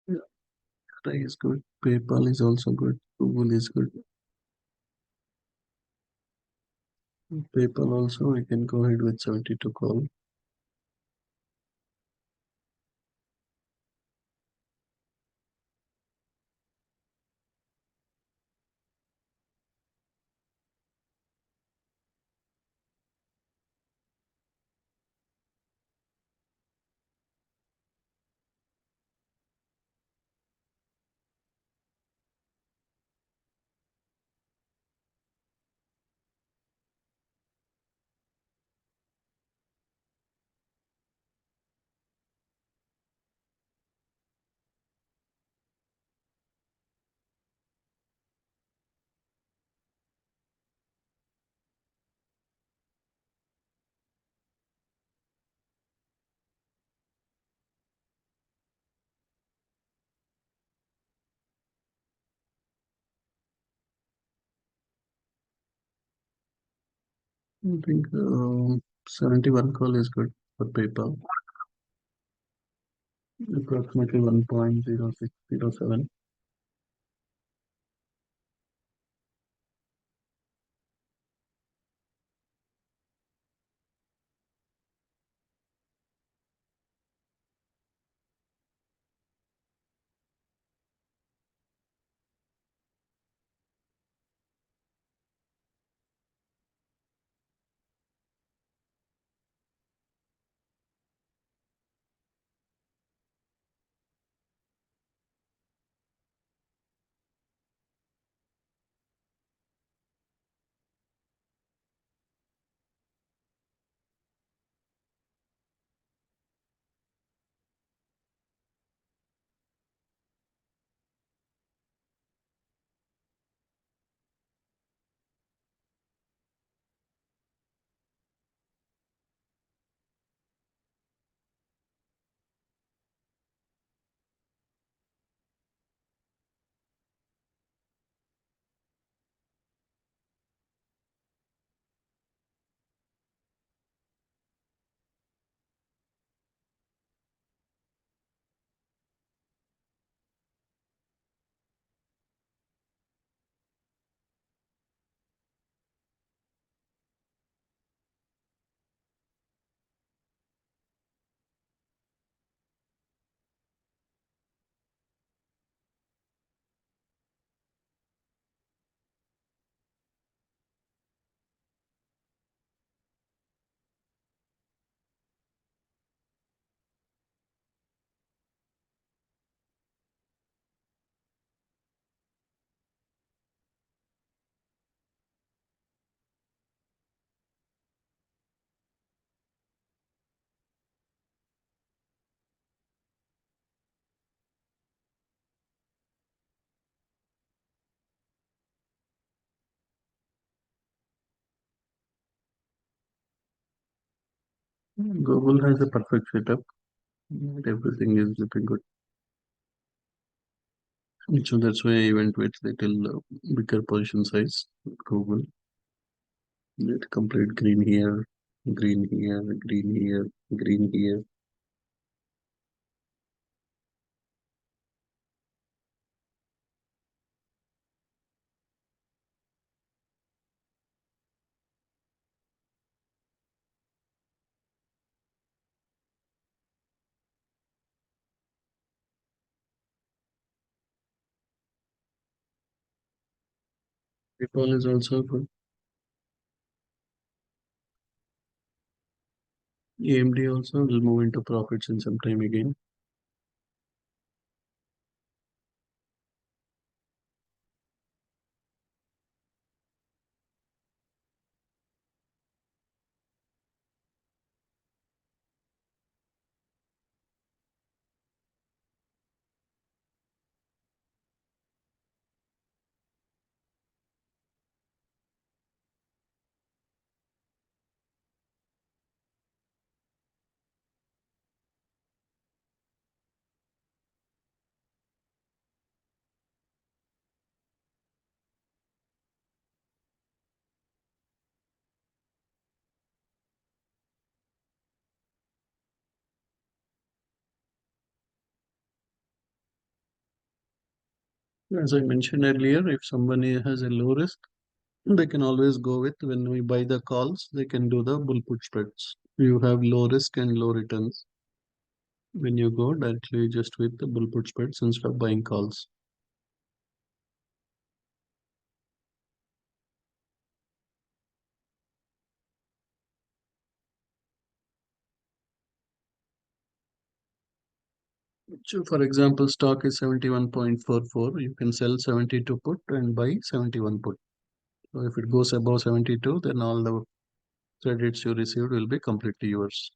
Yeah, Try is good. PayPal is also good. Google is good. PayPal also, we can go ahead with 72 call. I think 71 call is good for PayPal. Approximately 1.0607. Google has a perfect setup. Everything is looking good. So that's why I went with little bigger position size. Google. Let complete green here, green here, green here, green here. PayPal is also good. AMD also will move into profits in some time again. As I mentioned earlier, if somebody has a low risk, they can always go with when we buy the calls, they can do the bull put spreads. You have low risk and low returns when you go directly just with the bull put spreads instead of buying calls. So for example, stock is 71.44. You can sell 72 put and buy 71 put. So if it goes above 72, then all the credits you received will be completely yours.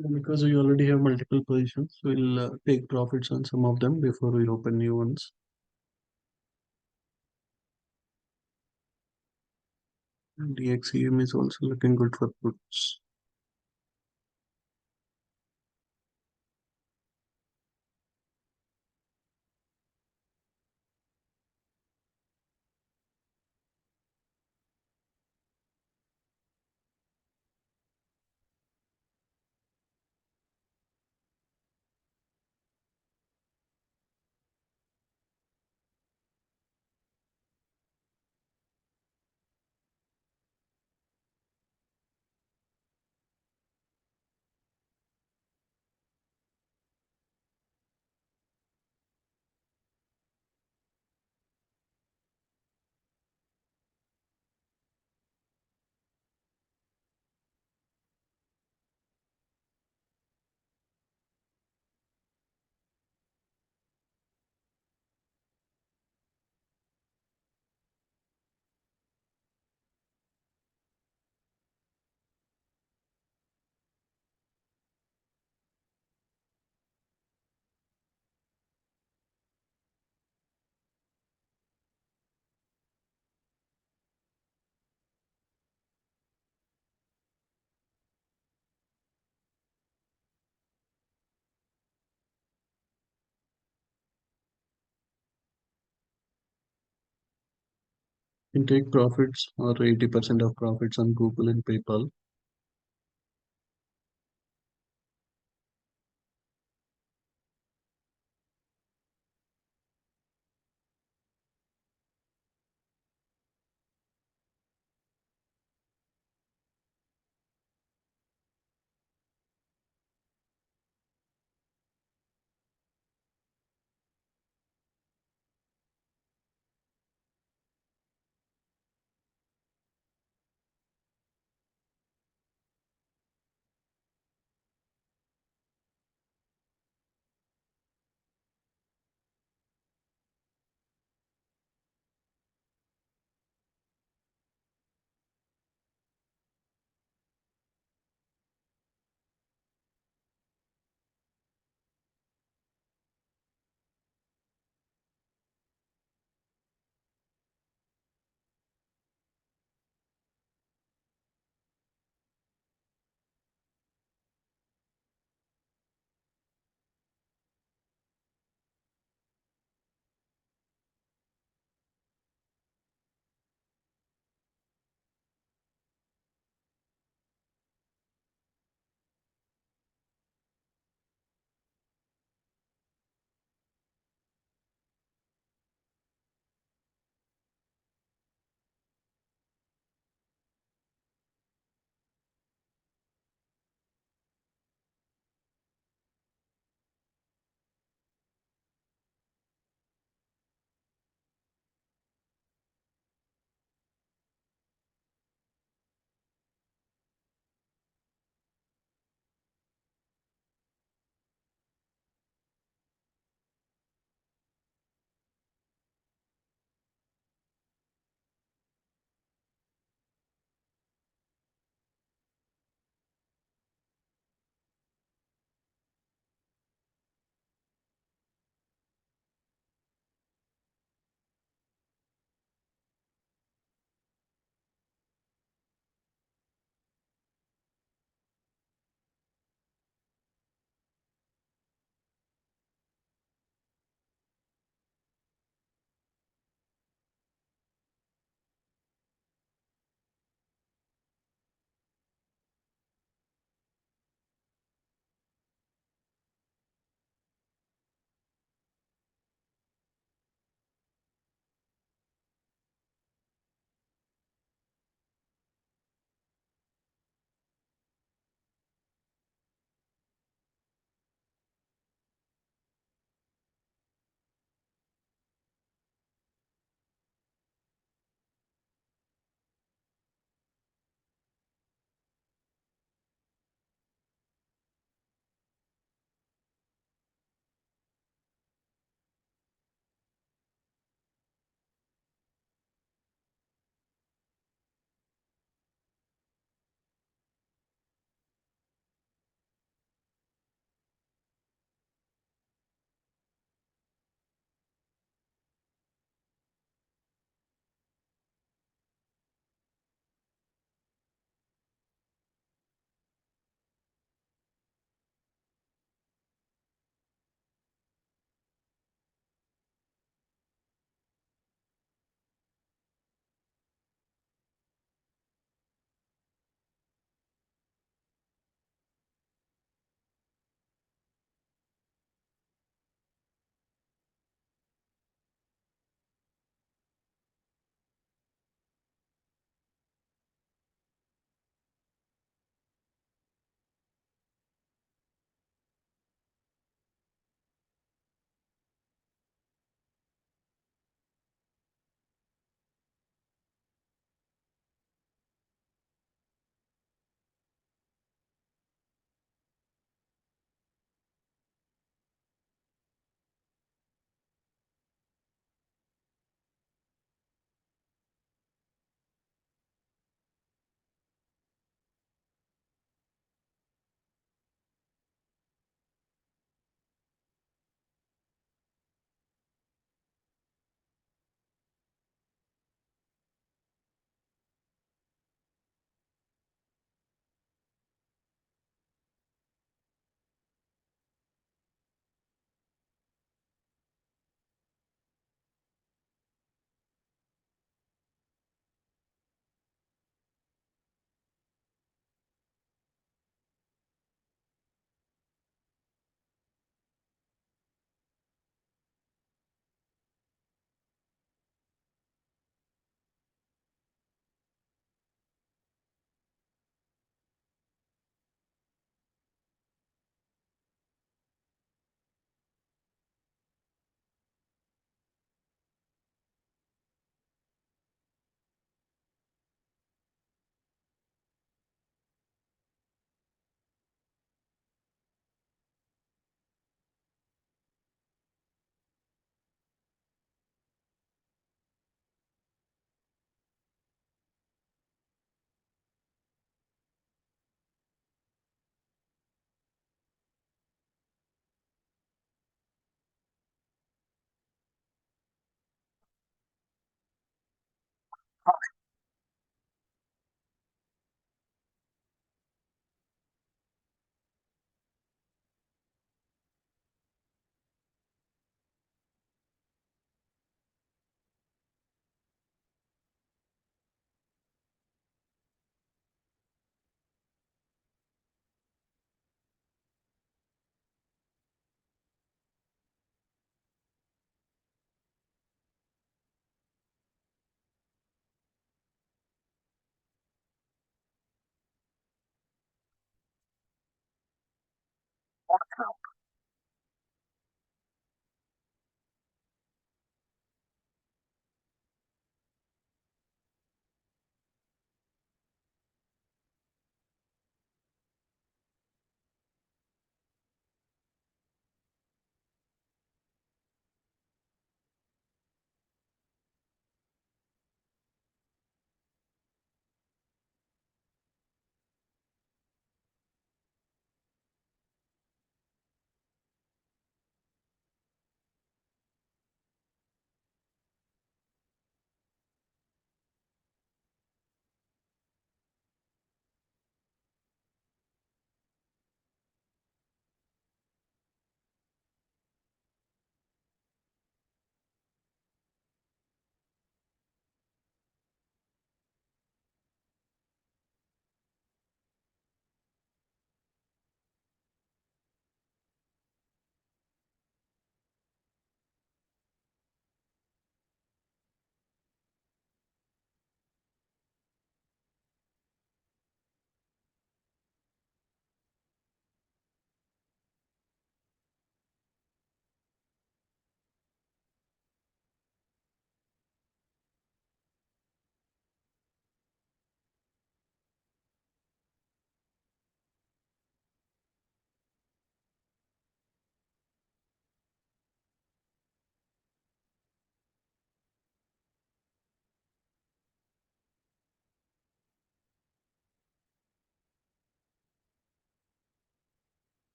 And because we already have multiple positions, we'll take profits on some of them before we open new ones. And DXEM is also looking good for puts. can take profits or 80% of profits on Google and PayPal.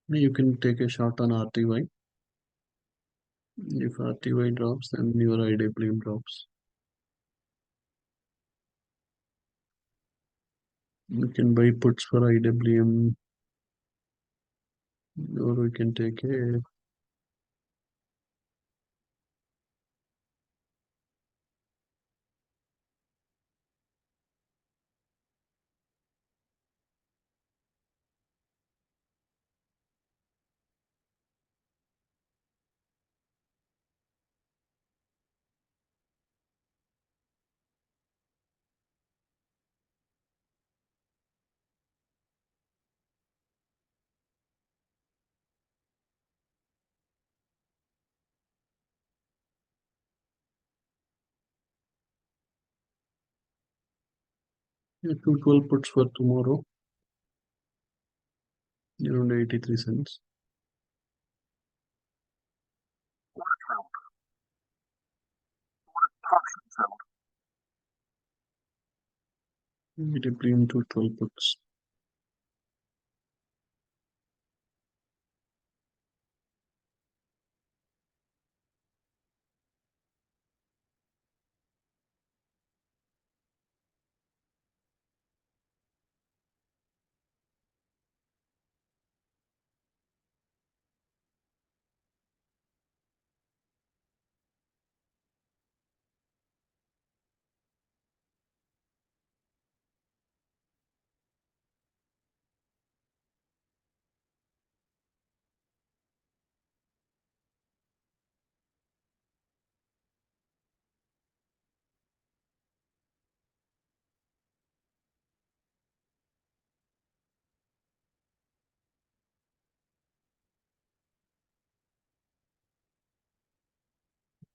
You can take a shot on RTY. If RTY drops, then your IWM drops. You can buy puts for IWM, or we can take a 212 puts for tomorrow, around 83 cents. IWM 212 puts.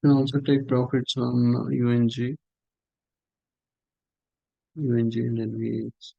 You can also take profits on UNG and NVH.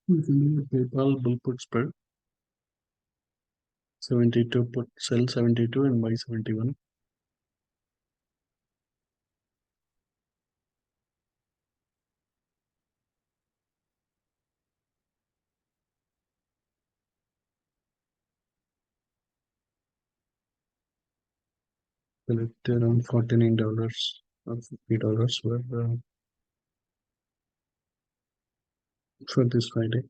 You can do a PayPal bull put spread 72 put sell 72 and buy 71. Collect around $49 or $50 for this Friday.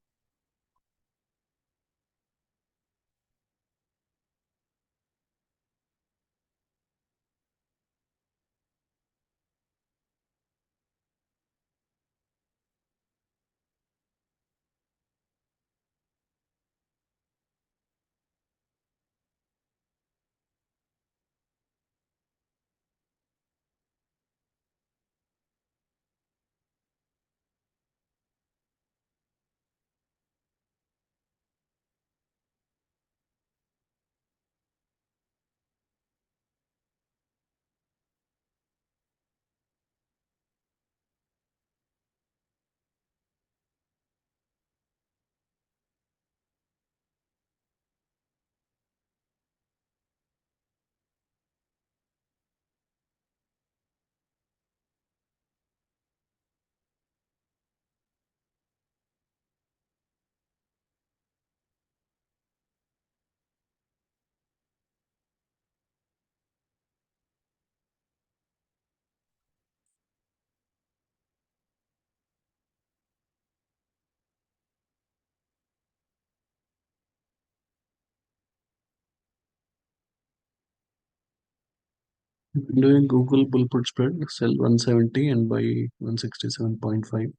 Doing Google bull put spread, sell 170 and buy 167.5.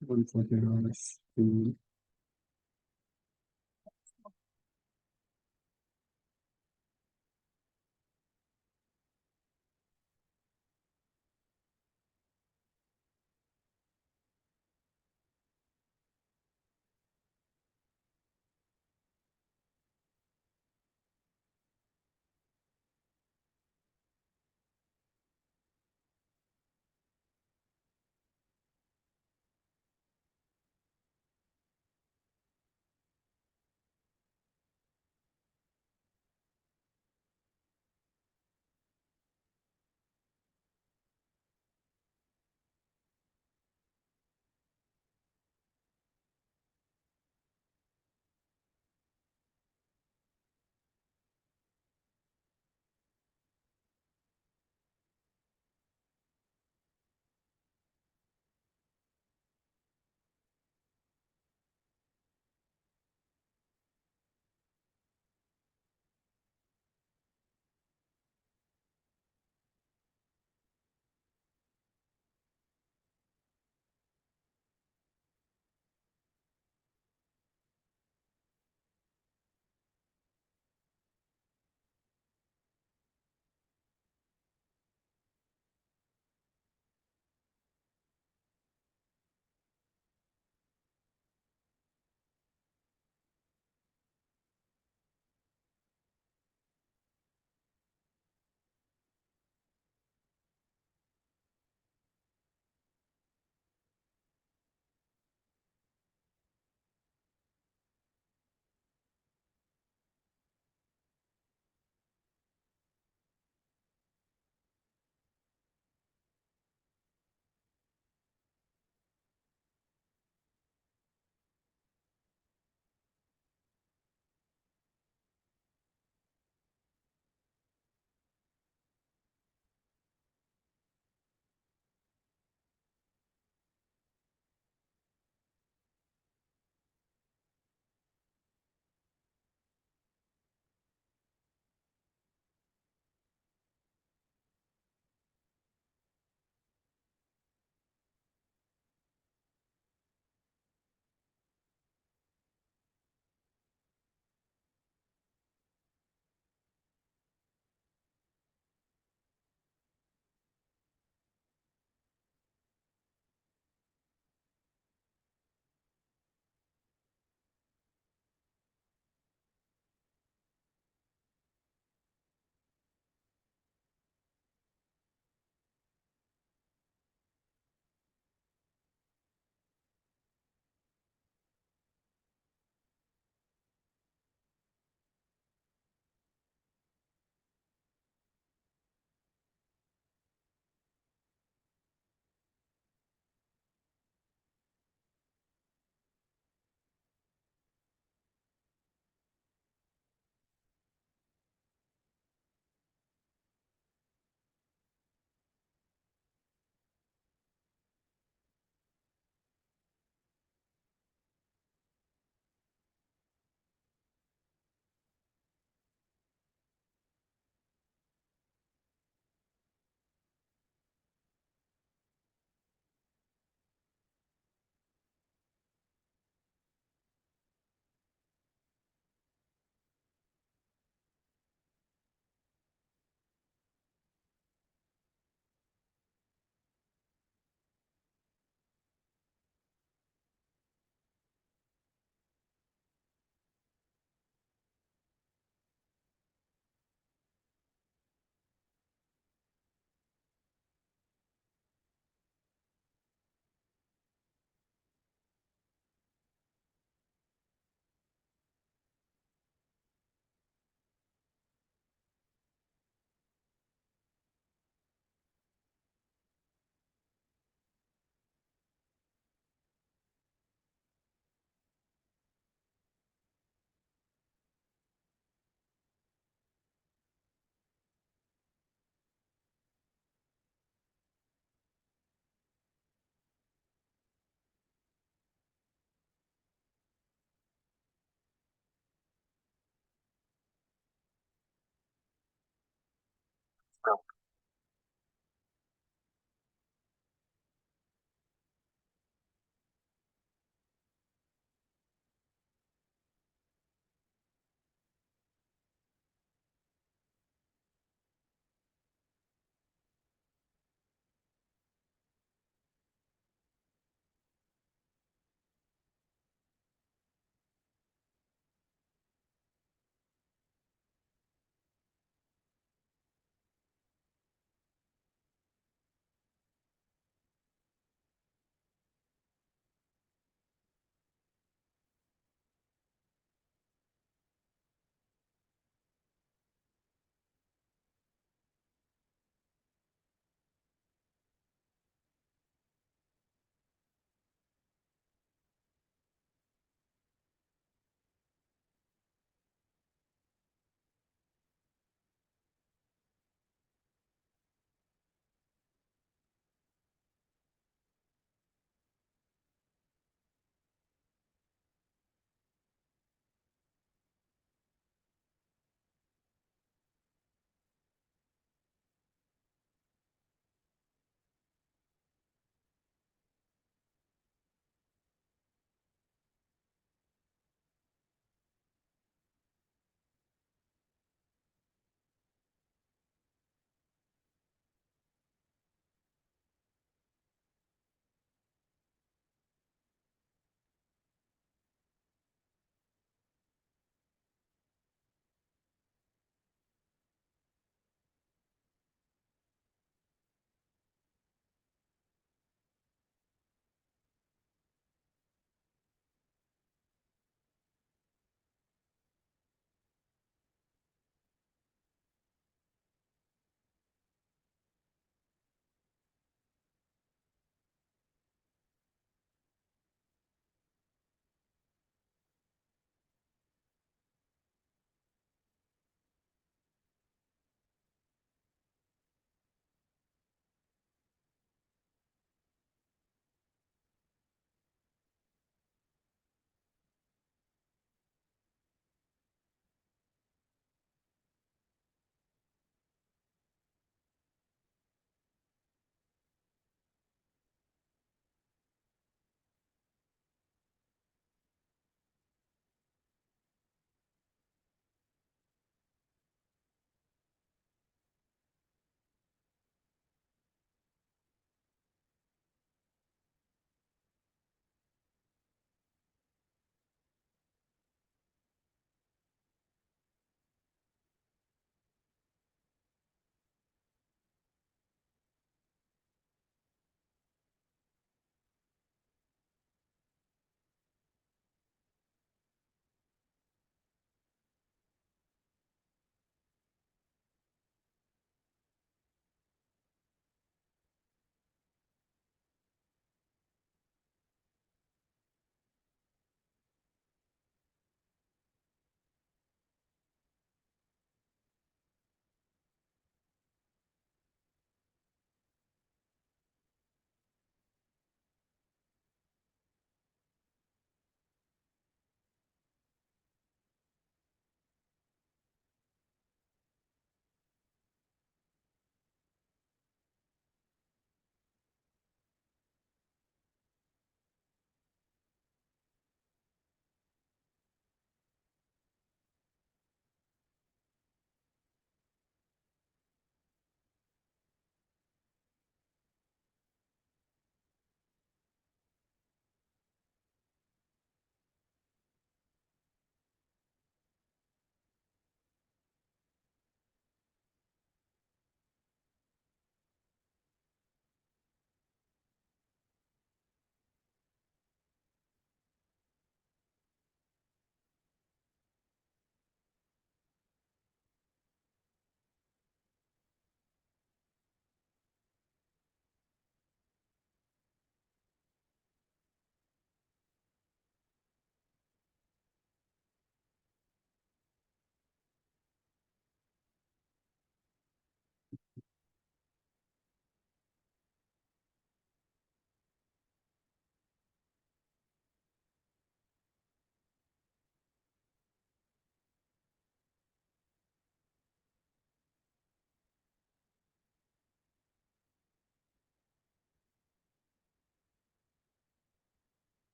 $140.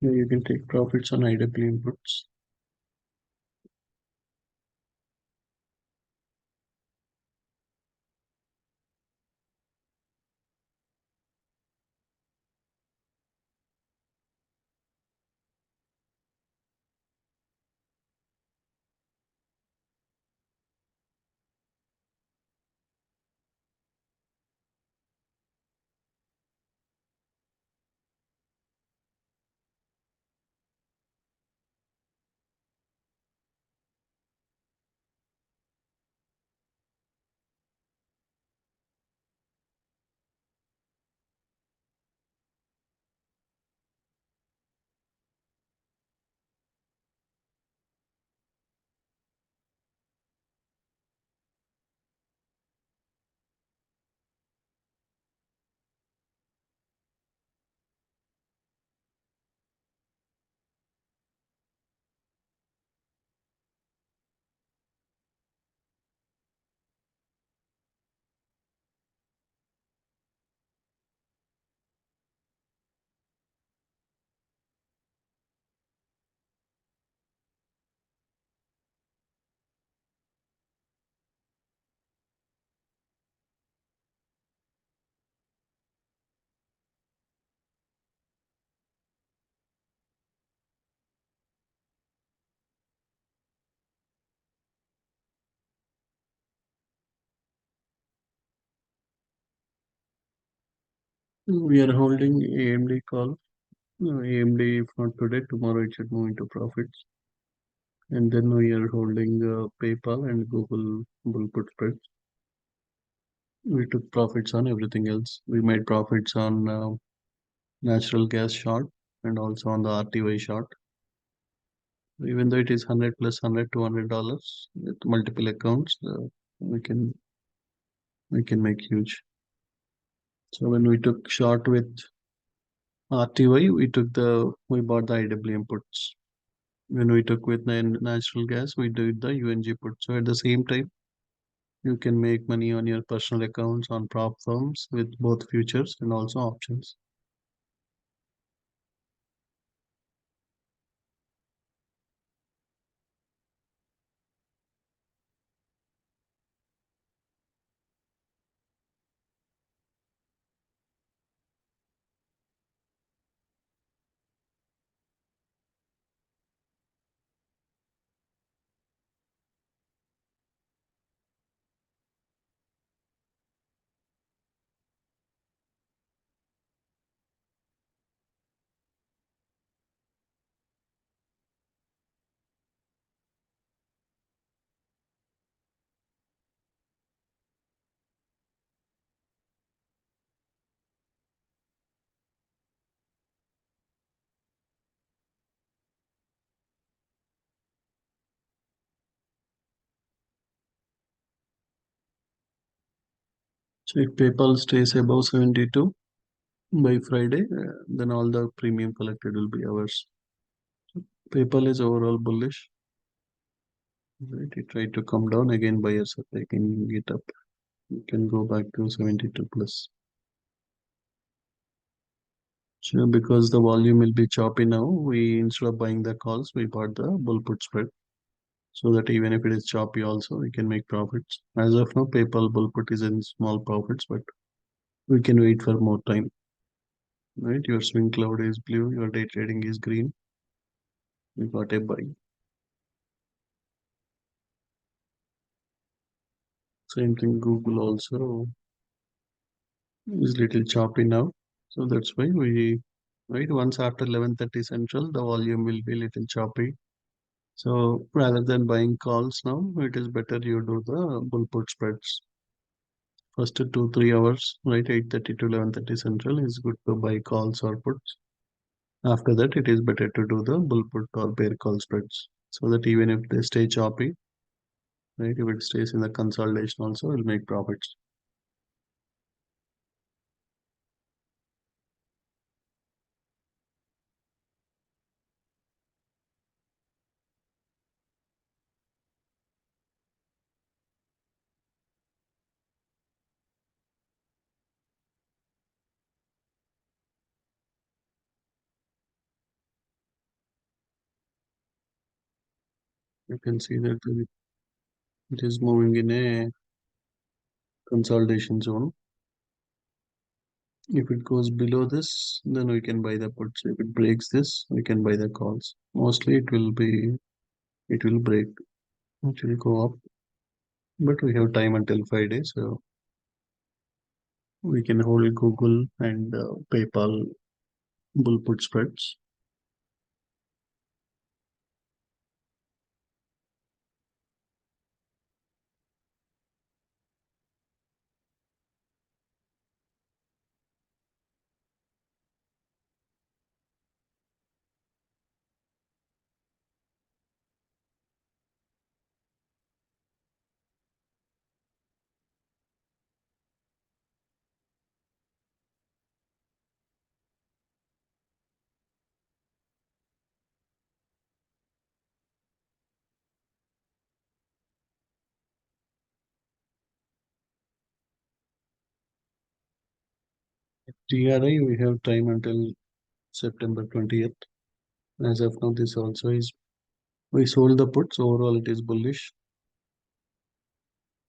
Yeah, you can take profits on IW inputs. We are holding AMD call. AMD, if not today, tomorrow it should move into profits. And then we are holding PayPal and Google bull put spreads. We took profits on everything else. We made profits on natural gas short and also on the RTY short. Even though it is 100 plus 100, $200 with multiple accounts, we can we can make huge. So when we took short with RTY, we bought the IW inputs. When we took with natural gas, we did the UNG put. So at the same time, you can make money on your personal accounts on prop firms with both futures and also options. So if PayPal stays above 72 by Friday, then all the premium collected will be ours. PayPal is overall bullish. Right? It tried to come down again. Buyers are taking it up. You can go back to 72 plus. So because the volume will be choppy now, we instead of buying the calls, we bought the bull put spread. So that even if it is choppy also, we can make profits. As of now, PayPal bull put is in small profits, but we can wait for more time. Right? Your swing cloud is blue, your day trading is green. We got a buy. Same thing, Google also is little choppy now. So that's why right, once after 11:30 central, the volume will be little choppy. So rather than buying calls now, it is better you do the bull put spreads. First 2 3 hours, right, 8:30 to 11:30 central is good to buy calls or puts. After that, it is better to do the bull put or bear call spreads. So that even if they stay choppy, right, if it stays in the consolidation also, will make profits. You can see that it is moving in a consolidation zone. If it goes below this, then we can buy the puts. If it breaks this, we can buy the calls. Mostly it will break, it will go up, but we have time until Friday, so we can hold Google and PayPal bull put spreads. TRI, we have time until September 20th. As of now, this also is, we sold the puts. Overall, it is bullish.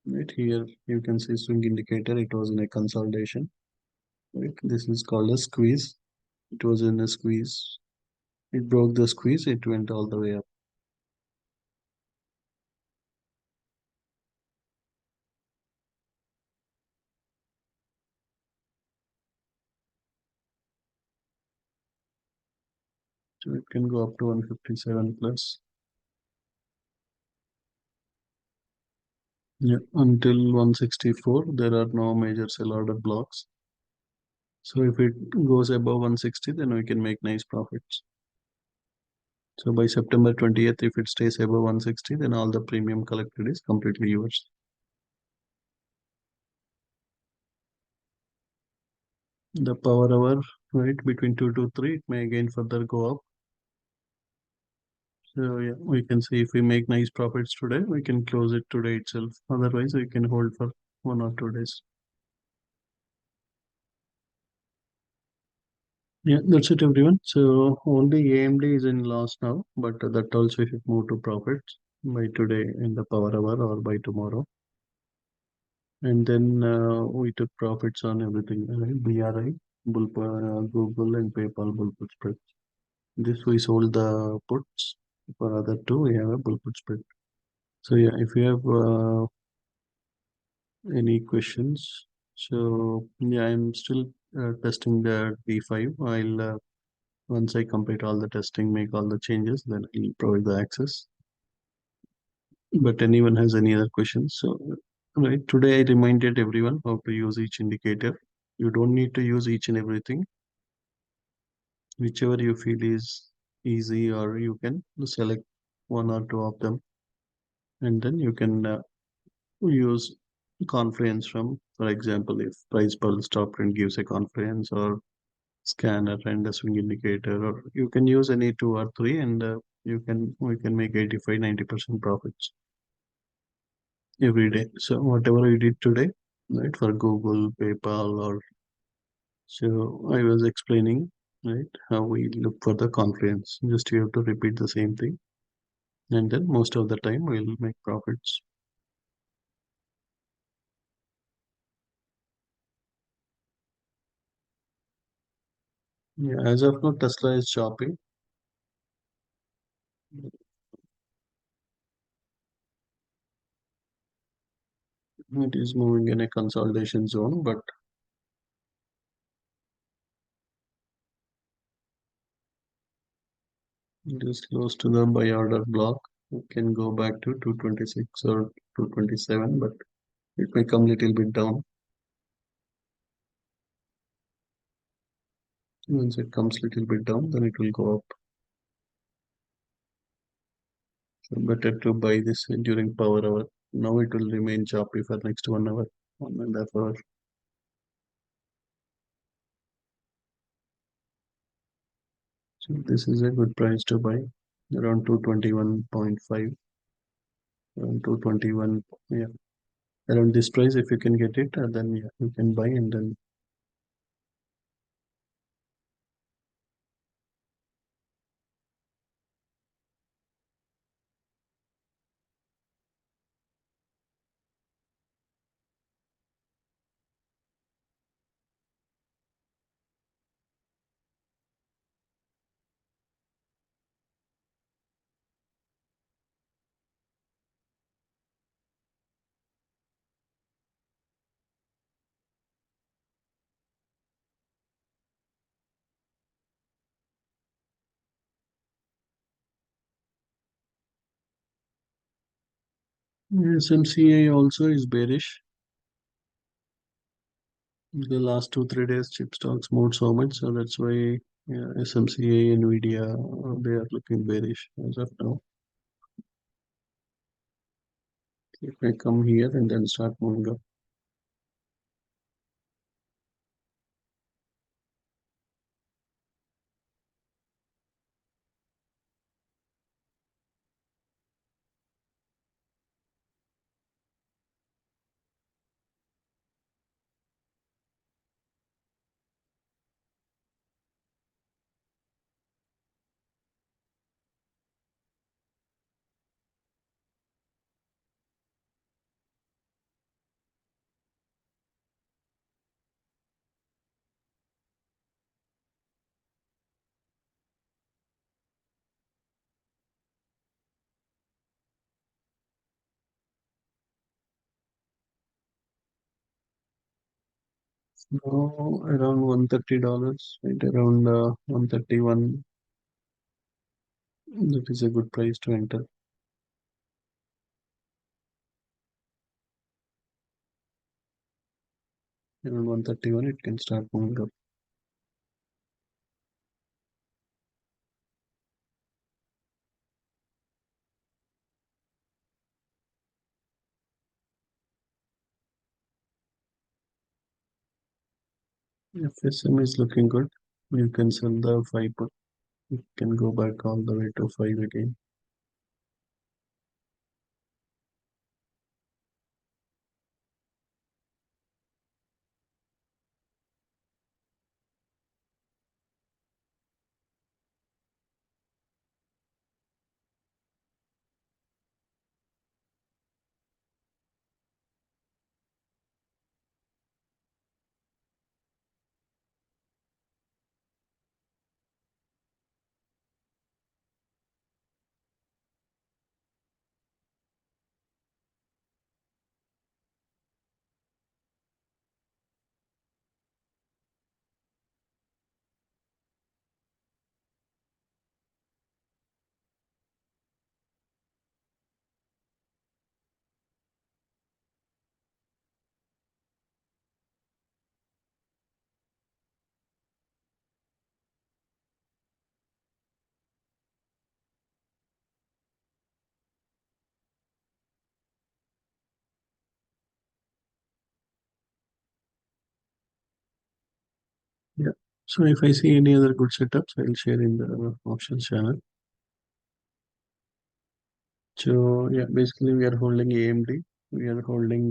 Right here, you can see swing indicator. It was in a consolidation. Right, this is called a squeeze. It was in a squeeze. It broke the squeeze. It went all the way up. So it can go up to 157 plus. Yeah, until 164, there are no major sell order blocks. So if it goes above 160, then we can make nice profits. So by September 20th, if it stays above 160, then all the premium collected is completely yours. The power hour, right, between 2 to 3, it may again further go up. So yeah, we can see if we make nice profits today, we can close it today itself. Otherwise, we can hold for 1 or 2 days. Yeah, that's it, everyone. So only AMD is in loss now, but that also should move to profits by today in the power hour or by tomorrow. And then we took profits on everything, right? BRI, Google, and PayPal bull put spread. This we sold the puts. For other two, we have a bull put spread. So yeah, if you have any questions, so yeah, I'm still testing the D5. I'll once I complete all the testing, make all the changes, then I'll provide the access. But anyone has any other questions? So right today, I reminded everyone how to use each indicator. You don't need to use each and everything. Whichever you feel is easy, or you can select 1 or 2 of them, and then you can use confluence from, for example, if price per stop print gives a confluence, or scanner and a swing indicator, or you can use any 2 or 3, and we can make 85-90% profits every day. So whatever we did today, right, for Google, PayPal, or so I was explaining, right, how we look for the confluence. Just you have to repeat the same thing, and then most of the time we'll make profits. Yeah, as of now, Tesla is choppy. It is moving in a consolidation zone, but it is close to the buy order block. It can go back to 226 or 227, but it may come little bit down. Once it comes little bit down, then it will go up. So better to buy this during power hour. Now it will remain choppy for next 1 hour, 1.5 hour. So this is a good price to buy, around 221.5, around 221. Yeah, around this price, if you can get it, then yeah, you can buy, and then SMCA also is bearish. The last 2 3 days, chip stocks moved so much, so that's why SMCA, Nvidia, they are looking bearish as of now. It may come here and then start moving up. Now around $130, right around 131. That is a good price to enter. Around 131, it can start moving up. FSM is looking good. You can sell the 5 put. It can go back all the way to 5 again. Yeah. So if I see any other good setups, I'll share in the options channel. So yeah, basically we are holding AMD, we are holding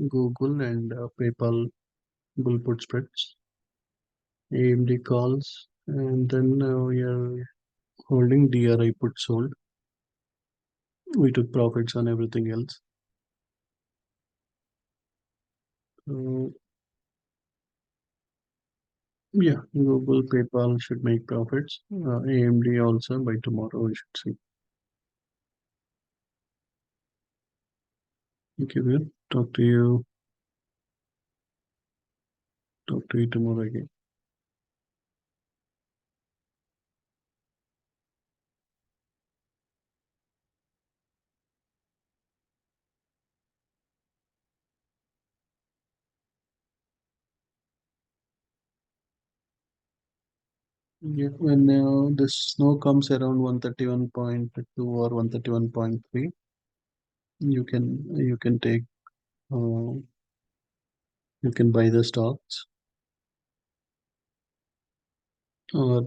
Google and PayPal bull put spreads, AMD calls, and then we are holding DRI put sold. We took profits on everything else. So yeah, Google, PayPal should make profits. AMD also by tomorrow we should see. Thank you, Will. Talk to you tomorrow again. Yeah, when the snow comes around 131.2 or 131.3, you can take you can buy the stocks, or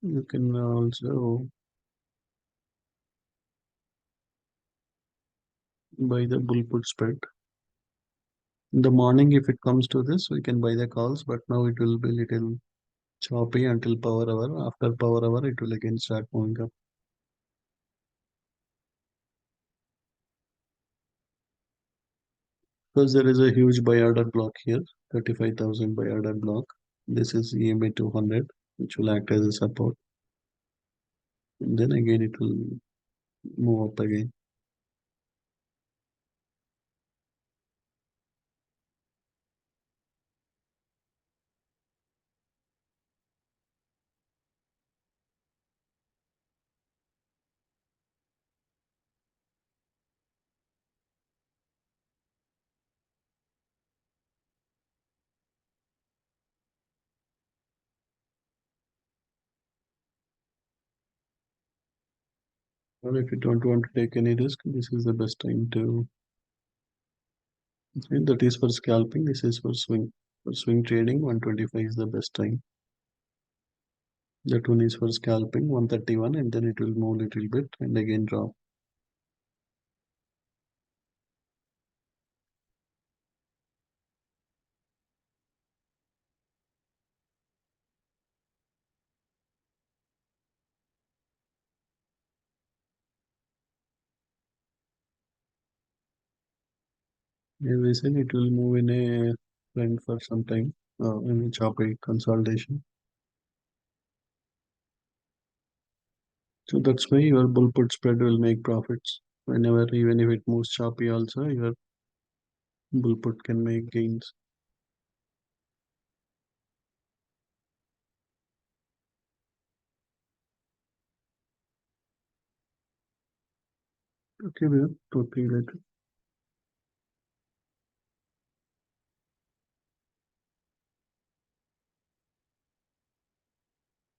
you can also buy the bull put spread. In the morning, if it comes to this, we can buy the calls, but now it will be little choppy until power hour. After power hour, it will again start moving up. Because there is a huge buy order block here, 35,000 buy order block. This is EMA 200, which will act as a support. And then again, it will move up again. Or if you don't want to take any risk, this is the best time to. Okay, that is for scalping. This is for swing. For swing trading, 125 is the best time. That one is for scalping, 131, and then it will move a little bit and again drop. As I said, it will move in a trend for some time, in a choppy consolidation. So that's why your bull put spread will make profits. Whenever, even if it moves choppy, also your bull put can make gains. Okay, we will talk to you later.